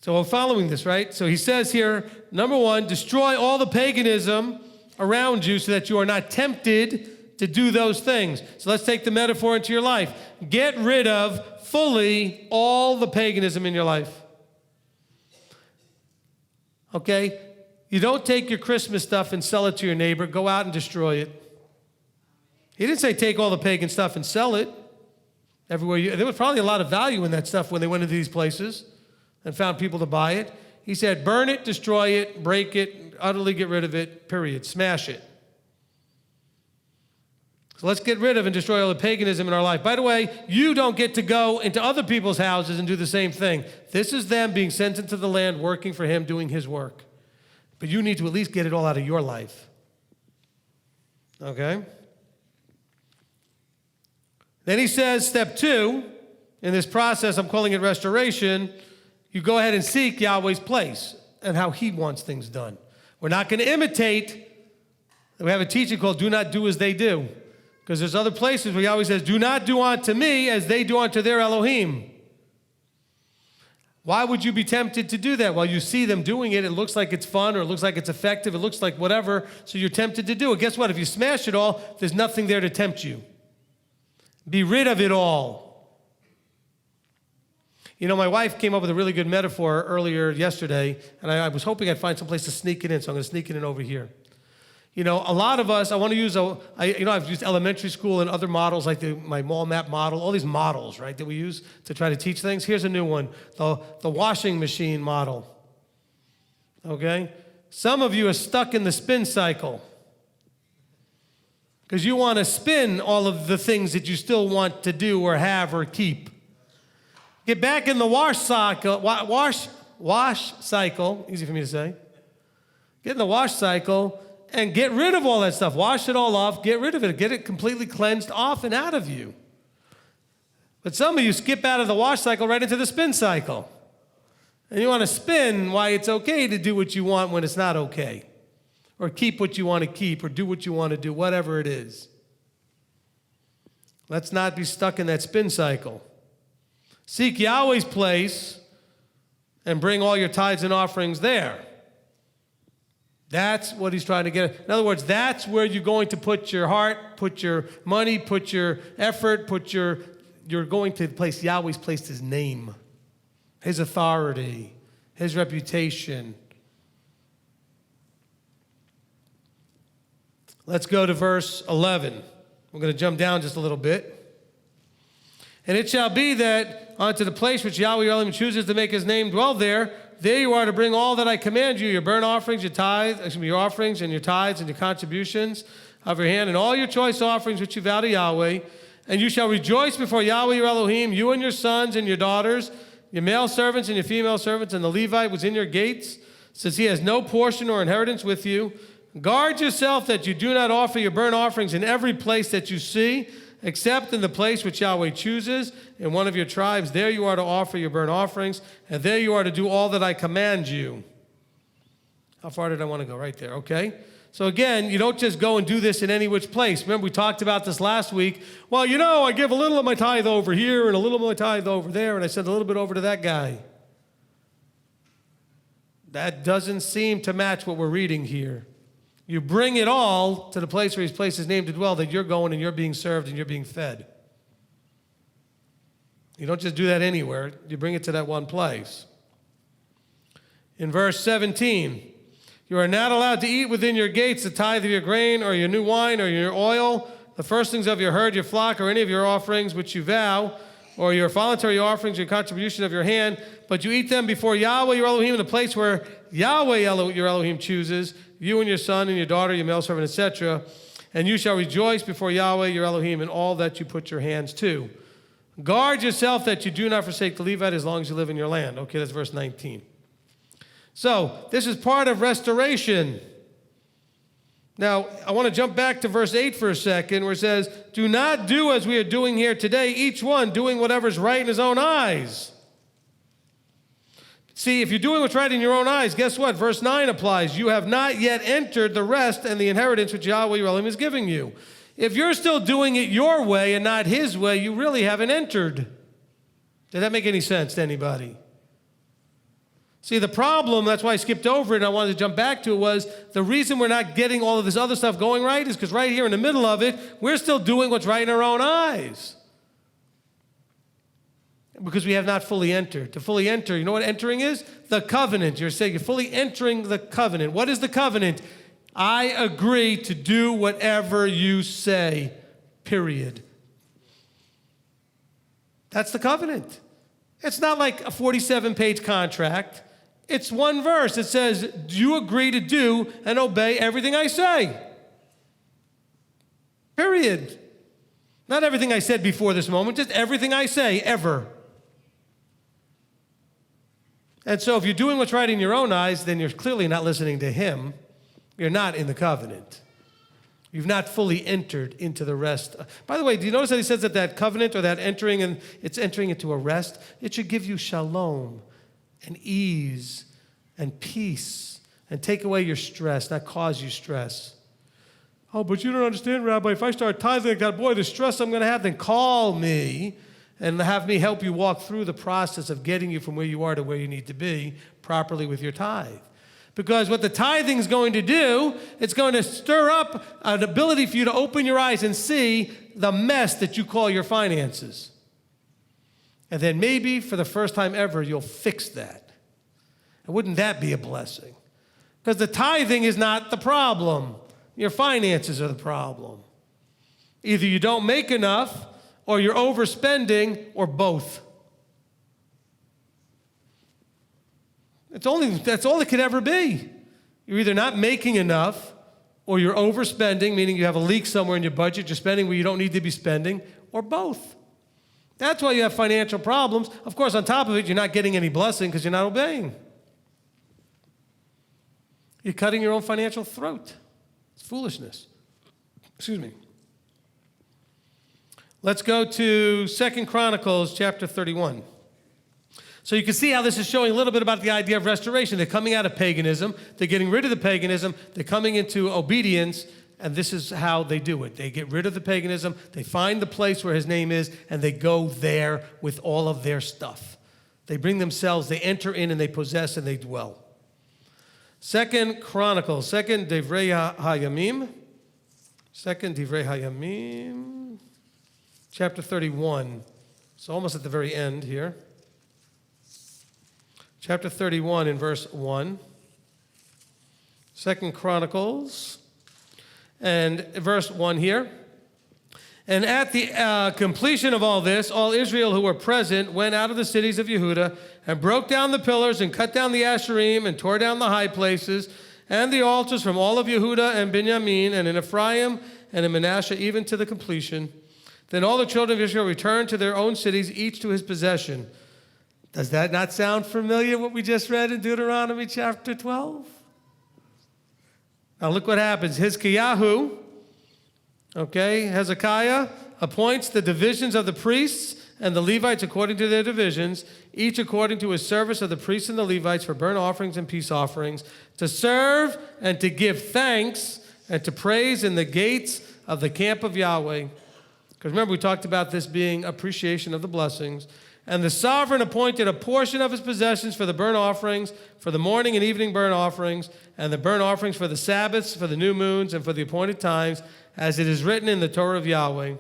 So we're following this, right? So he says here, number one, destroy all the paganism around you so that you are not tempted to do those things. So let's take the metaphor into your life. Get rid of fully all the paganism in your life. Okay? You don't take your Christmas stuff and sell it to your neighbor. Go out and destroy it. He didn't say take all the pagan stuff and sell it everywhere. There was probably a lot of value in that stuff when they went into these places and found people to buy it. He said, burn it, destroy it, break it, utterly get rid of it, period. Smash it. So let's get rid of and destroy all the paganism in our life. By the way, you don't get to go into other people's houses and do the same thing. This is them being sent into the land, working for him, doing his work. But you need to at least get it all out of your life. Okay? Then he says, step 2, in this process, I'm calling it restoration, you go ahead and seek Yahweh's place and how he wants things done. We're not going to imitate. We have a teaching called do not do as they do. Because there's other places where Yahweh says, do not do unto me as they do unto their Elohim. Why would you be tempted to do that? Well, you see them doing it. It looks like it's fun or it looks like it's effective. It looks like whatever. So you're tempted to do it. Guess what? If you smash it all, there's nothing there to tempt you. Be rid of it all. You know, my wife came up with a really good metaphor earlier yesterday, and I was hoping I'd find some place to sneak it in, so I'm going to sneak it in over here. You know, a lot of us, I want to use, I've used elementary school and other models like my mall map model, all these models, right, that we use to try to teach things. Here's a new one, the washing machine model, okay? Some of you are stuck in the spin cycle because you want to spin all of the things that you still want to do or have or keep. Get back in the wash cycle, easy for me to say. Get in the wash cycle and get rid of all that stuff. Wash it all off, get rid of it, get it completely cleansed off and out of you. But some of you skip out of the wash cycle right into the spin cycle. And you want to spin why it's okay to do what you want when it's not okay. Or keep what you want to keep, or do what you want to do, whatever it is. Let's not be stuck in that spin cycle. Seek Yahweh's place and bring all your tithes and offerings there. That's what he's trying to get. In other words, that's where you're going to put your heart, put your money, put your effort, you're going to place Yahweh's placed his name, his authority, his reputation. Let's go to verse 11. We're going to jump down just a little bit. And it shall be that unto the place which Yahweh your Elohim chooses to make his name dwell there, there you are to bring all that I command you, your burnt offerings, your offerings and your tithes and your contributions of your hand, and all your choice offerings which you vow to Yahweh. And you shall rejoice before Yahweh your Elohim, you and your sons and your daughters, your male servants and your female servants, and the Levite was in your gates, since he has no portion or inheritance with you. Guard yourself that you do not offer your burnt offerings in every place that you see, except in the place which Yahweh chooses, in one of your tribes. There you are to offer your burnt offerings, and there you are to do all that I command you. How far did I want to go? Right there, okay? So again, you don't just go and do this in any which place. Remember, we talked about this last week. Well, I give a little of my tithe over here and a little of my tithe over there, and I send a little bit over to that guy. That doesn't seem to match what we're reading here. You bring it all to the place where he's placed his name to dwell, that you're going and you're being served and you're being fed. You don't just do that anywhere. You bring it to that one place. In verse 17, you are not allowed to eat within your gates the tithe of your grain or your new wine or your oil, the firstlings of your herd, your flock, or any of your offerings which you vow, or your voluntary offerings, your contribution of your hand, but you eat them before Yahweh your Elohim in the place where Yahweh your Elohim chooses, you and your son and your daughter, your male servant, etc. And you shall rejoice before Yahweh your Elohim in all that you put your hands to. Guard yourself that you do not forsake the Levite as long as you live in your land. Okay, that's verse 19. So, this is part of restoration. Now, I want to jump back to verse 8 for a second, where it says, do not do as we are doing here today, each one doing whatever is right in his own eyes. See, if you're doing what's right in your own eyes, guess what? Verse 9 applies. You have not yet entered the rest and the inheritance which Yahweh your Elohim is giving you. If you're still doing it your way and not his way, you really haven't entered. Did that make any sense to anybody? See, the problem, that's why I skipped over it and I wanted to jump back to it, was the reason we're not getting all of this other stuff going right is because right here in the middle of it, we're still doing what's right in our own eyes. Because we have not fully entered. To fully enter, you know what entering is? The covenant. You're saying you're fully entering the covenant. What is the covenant? I agree to do whatever you say, period. That's the covenant. It's not like a 47-page contract. It's one verse. It says, do you agree to do and obey everything I say? Period. Not everything I said before this moment, just everything I say, ever. And so if you're doing what's right in your own eyes, then you're clearly not listening to him. You're not in the covenant. You've not fully entered into the rest. By the way, do you notice that he says that covenant or that entering, and it's entering into a rest? It should give you shalom and ease and peace and take away your stress, not cause you stress. Oh, but you don't understand, Rabbi. If I start tithing like that, boy, the stress I'm going to have, then call me and have me help you walk through the process of getting you from where you are to where you need to be properly with your tithe. Because what the tithing is going to do, it's going to stir up an ability for you to open your eyes and see the mess that you call your finances. And then maybe for the first time ever, you'll fix that. And wouldn't that be a blessing? Because the tithing is not the problem. Your finances are the problem. Either you don't make enough, or you're overspending, or both. That's all it could ever be. You're either not making enough, or you're overspending, meaning you have a leak somewhere in your budget, you're spending where you don't need to be spending, or both. That's why you have financial problems. Of course, on top of it, you're not getting any blessing because you're not obeying. You're cutting your own financial throat. It's foolishness. Excuse me. Let's go to 2 Chronicles chapter 31. So you can see how this is showing a little bit about the idea of restoration. They're coming out of paganism. They're getting rid of the paganism. They're coming into obedience, and this is how they do it. They get rid of the paganism. They find the place where his name is, and they go there with all of their stuff. They bring themselves, they enter in, and they possess, and they dwell. 2 Chronicles, 2 Divrei Hayamim, 2 Divrei Hayamim, chapter 31. So almost at the very end here. Chapter 31 in verse 1. 2 Chronicles, and verse 1 here. And at the completion of all this, all Israel who were present went out of the cities of Yehuda and broke down the pillars and cut down the Asherim and tore down the high places and the altars from all of Yehuda and Benjamin and in Ephraim and in Manasseh, even to the completion. Then all the children of Israel returned to their own cities, each to his possession. Does that not sound familiar, what we just read in Deuteronomy chapter 12? Now look what happens. Hezekiah, Hezekiah appoints the divisions of the priests and the Levites according to their divisions, each according to his service of the priests and the Levites for burnt offerings and peace offerings, to serve and to give thanks and to praise in the gates of the camp of Yahweh. Because remember, we talked about this being appreciation of the blessings. And the sovereign appointed a portion of his possessions for the burnt offerings, for the morning and evening burnt offerings, and the burnt offerings for the Sabbaths, for the new moons, and for the appointed times, as it is written in the Torah of Yahweh.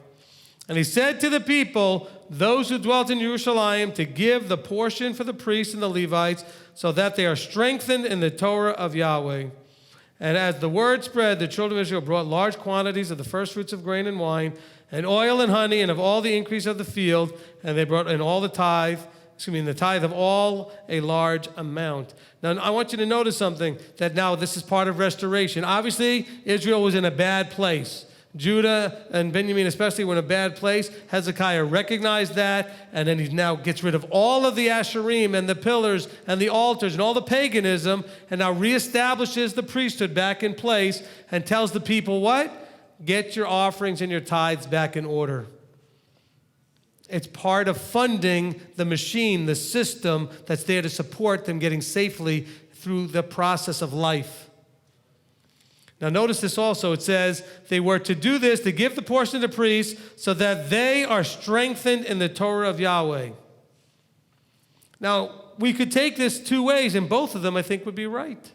And he said to the people, those who dwelt in Jerusalem, to give the portion for the priests and the Levites, so that they are strengthened in the Torah of Yahweh. And as the word spread, the children of Israel brought large quantities of the first fruits of grain and wine, and oil and honey, and of all the increase of the field, and they brought in all the tithe of all a large amount. Now, I want you to notice something, that now this is part of restoration. Obviously, Israel was in a bad place. Judah and Benjamin especially were in a bad place. Hezekiah recognized that, and then he now gets rid of all of the Asherim and the pillars and the altars and all the paganism, and now reestablishes the priesthood back in place and tells the people what? Get your offerings and your tithes back in order. It's part of funding the machine, the system that's there to support them getting safely through the process of life. Now notice this also. It says they were to do this, to give the portion to the priests, so that they are strengthened in the Torah of Yahweh. Now, we could take this two ways, and both of them I think would be right.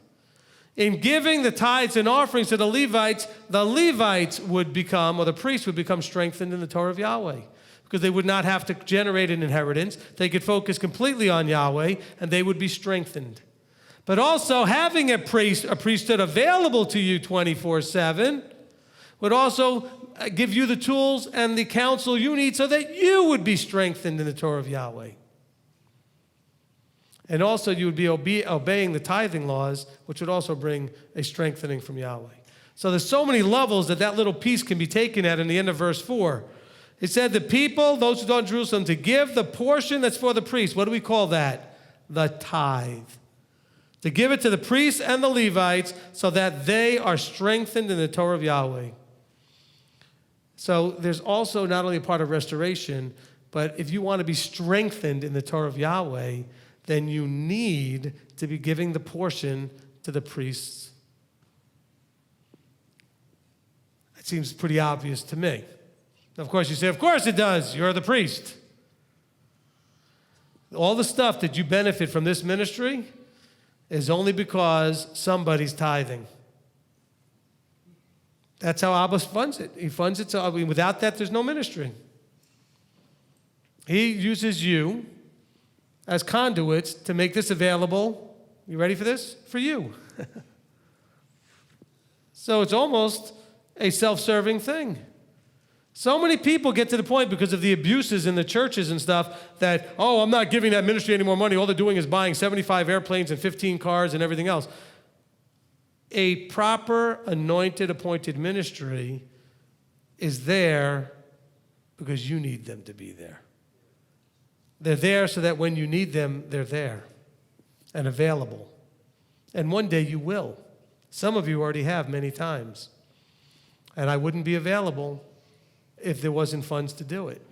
In giving the tithes and offerings to the Levites would become, or the priests would become strengthened in the Torah of Yahweh, because they would not have to generate an inheritance. They could focus completely on Yahweh, and they would be strengthened. But also, having a priesthood available to you 24/7 would also give you the tools and the counsel you need so that you would be strengthened in the Torah of Yahweh. And also, you would be obeying the tithing laws, which would also bring a strengthening from Yahweh. So there's so many levels that little piece can be taken at in the end of verse 4. It said, the people, those who dwell in Jerusalem, to give the portion that's for the priest. What do we call that? The tithe. To give it to the priests and the Levites so that they are strengthened in the Torah of Yahweh. So there's also not only a part of restoration, but if you want to be strengthened in the Torah of Yahweh, then you need to be giving the portion to the priests. It seems pretty obvious to me. Of course, you say, of course it does. You're the priest. All the stuff that you benefit from this ministry is only because somebody's tithing. That's how Abba funds it. He funds it so without that, there's no ministry. He uses you as conduits to make this available. You ready for this? For you. So it's almost a self-serving thing. So many people get to the point because of the abuses in the churches and stuff that, I'm not giving that ministry any more money. All they're doing is buying 75 airplanes and 15 cars and everything else. A proper, anointed, appointed ministry is there because you need them to be there. They're there so that when you need them, they're there and available. And one day you will. Some of you already have many times. And I wouldn't be available if there wasn't funds to do it.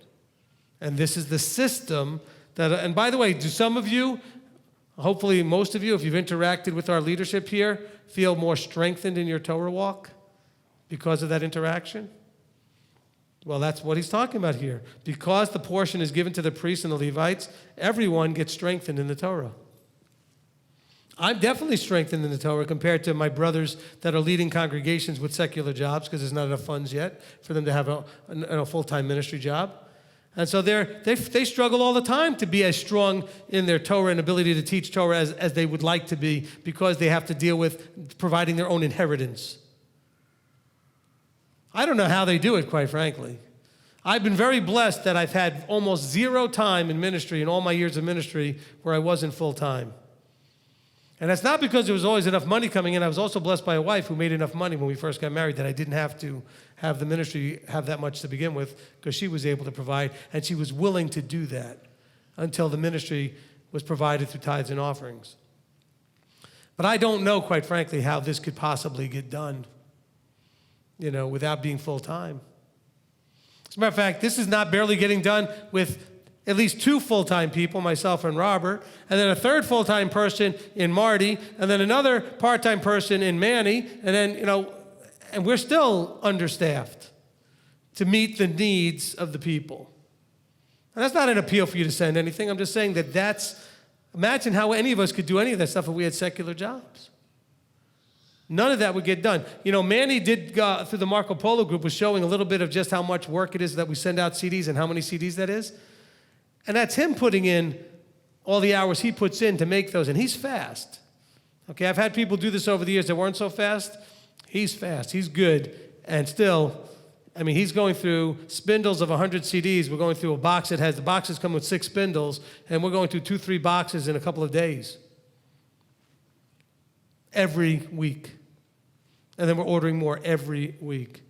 And this is the system that, and by the way, do some of you, hopefully most of you, if you've interacted with our leadership here, feel more strengthened in your Torah walk because of that interaction? Well, that's what he's talking about here. Because the portion is given to the priests and the Levites, everyone gets strengthened in the Torah. I'm definitely strengthened in the Torah compared to my brothers that are leading congregations with secular jobs because there's not enough funds yet for them to have a full-time ministry job. And so they struggle all the time to be as strong in their Torah and ability to teach Torah as they would like to be because they have to deal with providing their own inheritance. I don't know how they do it, quite frankly. I've been very blessed that I've had almost zero time in ministry in all my years of ministry where I wasn't full-time. And that's not because there was always enough money coming in. I was also blessed by a wife who made enough money when we first got married that I didn't have to have the ministry have that much to begin with, because she was able to provide, and she was willing to do that until the ministry was provided through tithes and offerings. But I don't know, quite frankly, how this could possibly get done, without being full-time. As a matter of fact, this is not barely getting done with at least 2 full-time people, myself and Robert, and then a 3rd full-time person in Marty, and then another part-time person in Manny, and then, and we're still understaffed to meet the needs of the people. And that's not an appeal for you to send anything. I'm just saying imagine how any of us could do any of that stuff if we had secular jobs. None of that would get done. Manny did, through the Marco Polo group, was showing a little bit of just how much work it is that we send out CDs and how many CDs that is. And that's him putting in all the hours he puts in to make those. And he's fast. Okay, I've had people do this over the years that weren't so fast. He's fast. He's good. And still, he's going through spindles of 100 CDs. We're going through a box that the boxes come with 6 spindles, and we're going through 2-3 boxes in a couple of days. Every week. And then we're ordering more every week.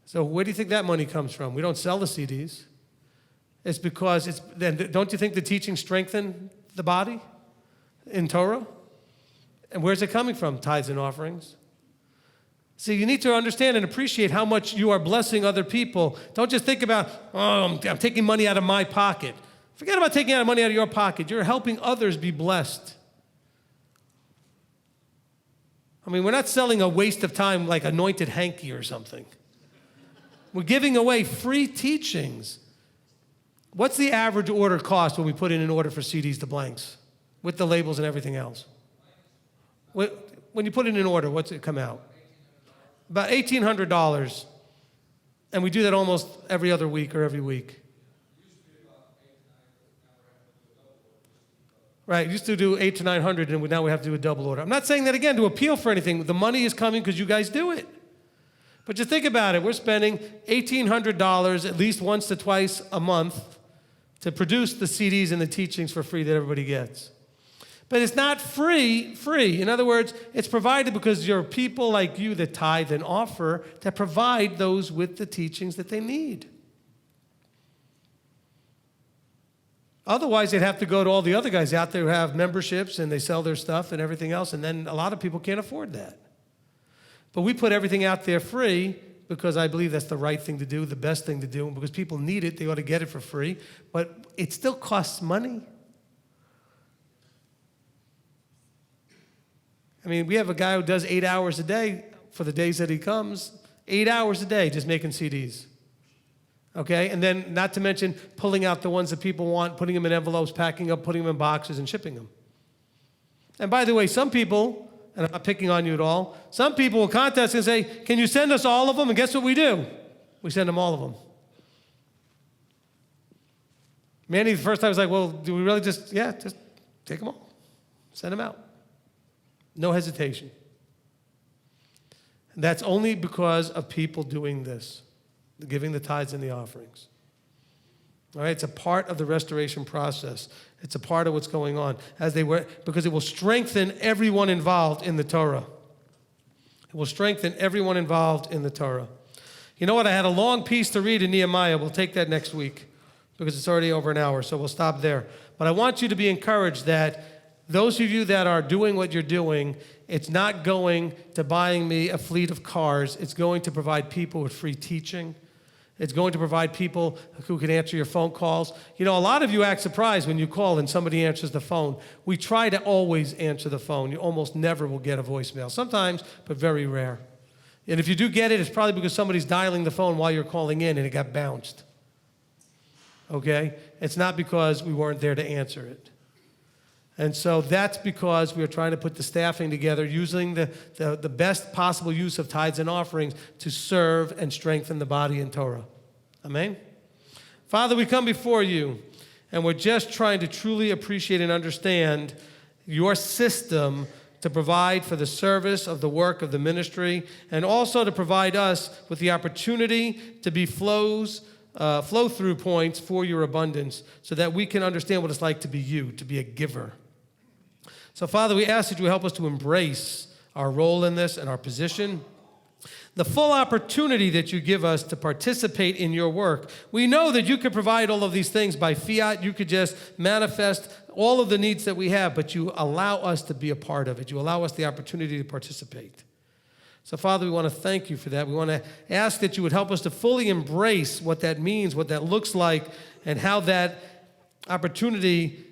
So where do you think that money comes from? We don't sell the CDs. It's because then don't you think the teaching strengthened the body in Torah? And where's it coming from? Tithes and offerings. See, you need to understand and appreciate how much you are blessing other people. Don't just think about, I'm taking money out of my pocket. Forget about taking money out of your pocket. You're helping others be blessed. We're not selling a waste of time like anointed hanky or something. We're giving away free teachings. What's the average order cost when we put in an order for CDs to blanks with the labels and everything else? When you put in an order, what's it come out? About $1,800. And we do that almost every other week or every week. Right, used to do 800 to 900, and now we have to do a double order. I'm not saying that, again, to appeal for anything. The money is coming because you guys do it. But just think about it. We're spending $1,800 at least once to twice a month to produce the CDs and the teachings for free that everybody gets. But it's not free. In other words, it's provided because there are people like you that tithe and offer that provide those with the teachings that they need. Otherwise, they'd have to go to all the other guys out there who have memberships and they sell their stuff and everything else, and then a lot of people can't afford that. But we put everything out there free because I believe that's the right thing to do, the best thing to do, and because people need it, they ought to get it for free. But it still costs money. We have a guy who does 8 hours a day for the days that he comes, 8 hours a day just making CDs. Okay, and then not to mention pulling out the ones that people want, putting them in envelopes, packing up, putting them in boxes, and shipping them. And by the way, some people, and I'm not picking on you at all, some people will contact us and say, can you send us all of them? And guess what we do? We send them all of them. Manny, the first time was like, well, do we really just take them all. Send them out. No hesitation. And that's only because of people doing this. Giving the tithes and the offerings. All right, it's a part of the restoration process. It's a part of what's going on because it will strengthen everyone involved in the Torah. It will strengthen everyone involved in the Torah. You know what? I had a long piece to read in Nehemiah. We'll take that next week because it's already over an hour, so we'll stop there. But I want you to be encouraged that those of you that are doing what you're doing, it's not going to buying me a fleet of cars. It's going to provide people with free teaching. It's going to provide people who can answer your phone calls. A lot of you act surprised when you call and somebody answers the phone. We try to always answer the phone. You almost never will get a voicemail. Sometimes, but very rare. And if you do get it, it's probably because somebody's dialing the phone while you're calling in and it got bounced. Okay? It's not because we weren't there to answer it. And so that's because we're trying to put the staffing together using the best possible use of tithes and offerings to serve and strengthen the body in Torah. Amen? Father, we come before you, and we're just trying to truly appreciate and understand your system to provide for the service of the work of the ministry, and also to provide us with the opportunity to be flows flow-through points for your abundance so that we can understand what it's like to be you, to be a giver. So, Father, we ask that you help us to embrace our role in this and our position, the full opportunity that you give us to participate in your work. We know that you could provide all of these things by fiat. You could just manifest all of the needs that we have, but you allow us to be a part of it. You allow us the opportunity to participate. So, Father, we want to thank you for that. We want to ask that you would help us to fully embrace what that means, what that looks like, and how that opportunity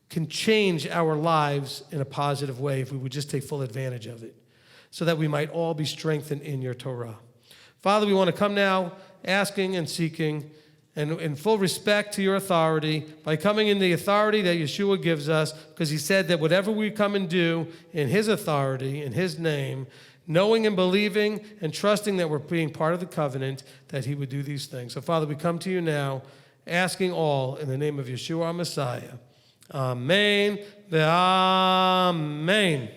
can change our lives in a positive way if we would just take full advantage of it, so that we might all be strengthened in your Torah. Father, we want to come now asking and seeking and in full respect to your authority by coming in the authority that Yeshua gives us, because he said that whatever we come and do in his authority, in his name, knowing and believing and trusting that we're being part of the covenant, that he would do these things. So, Father, we come to you now asking all in the name of Yeshua our Messiah. Amen. Amen.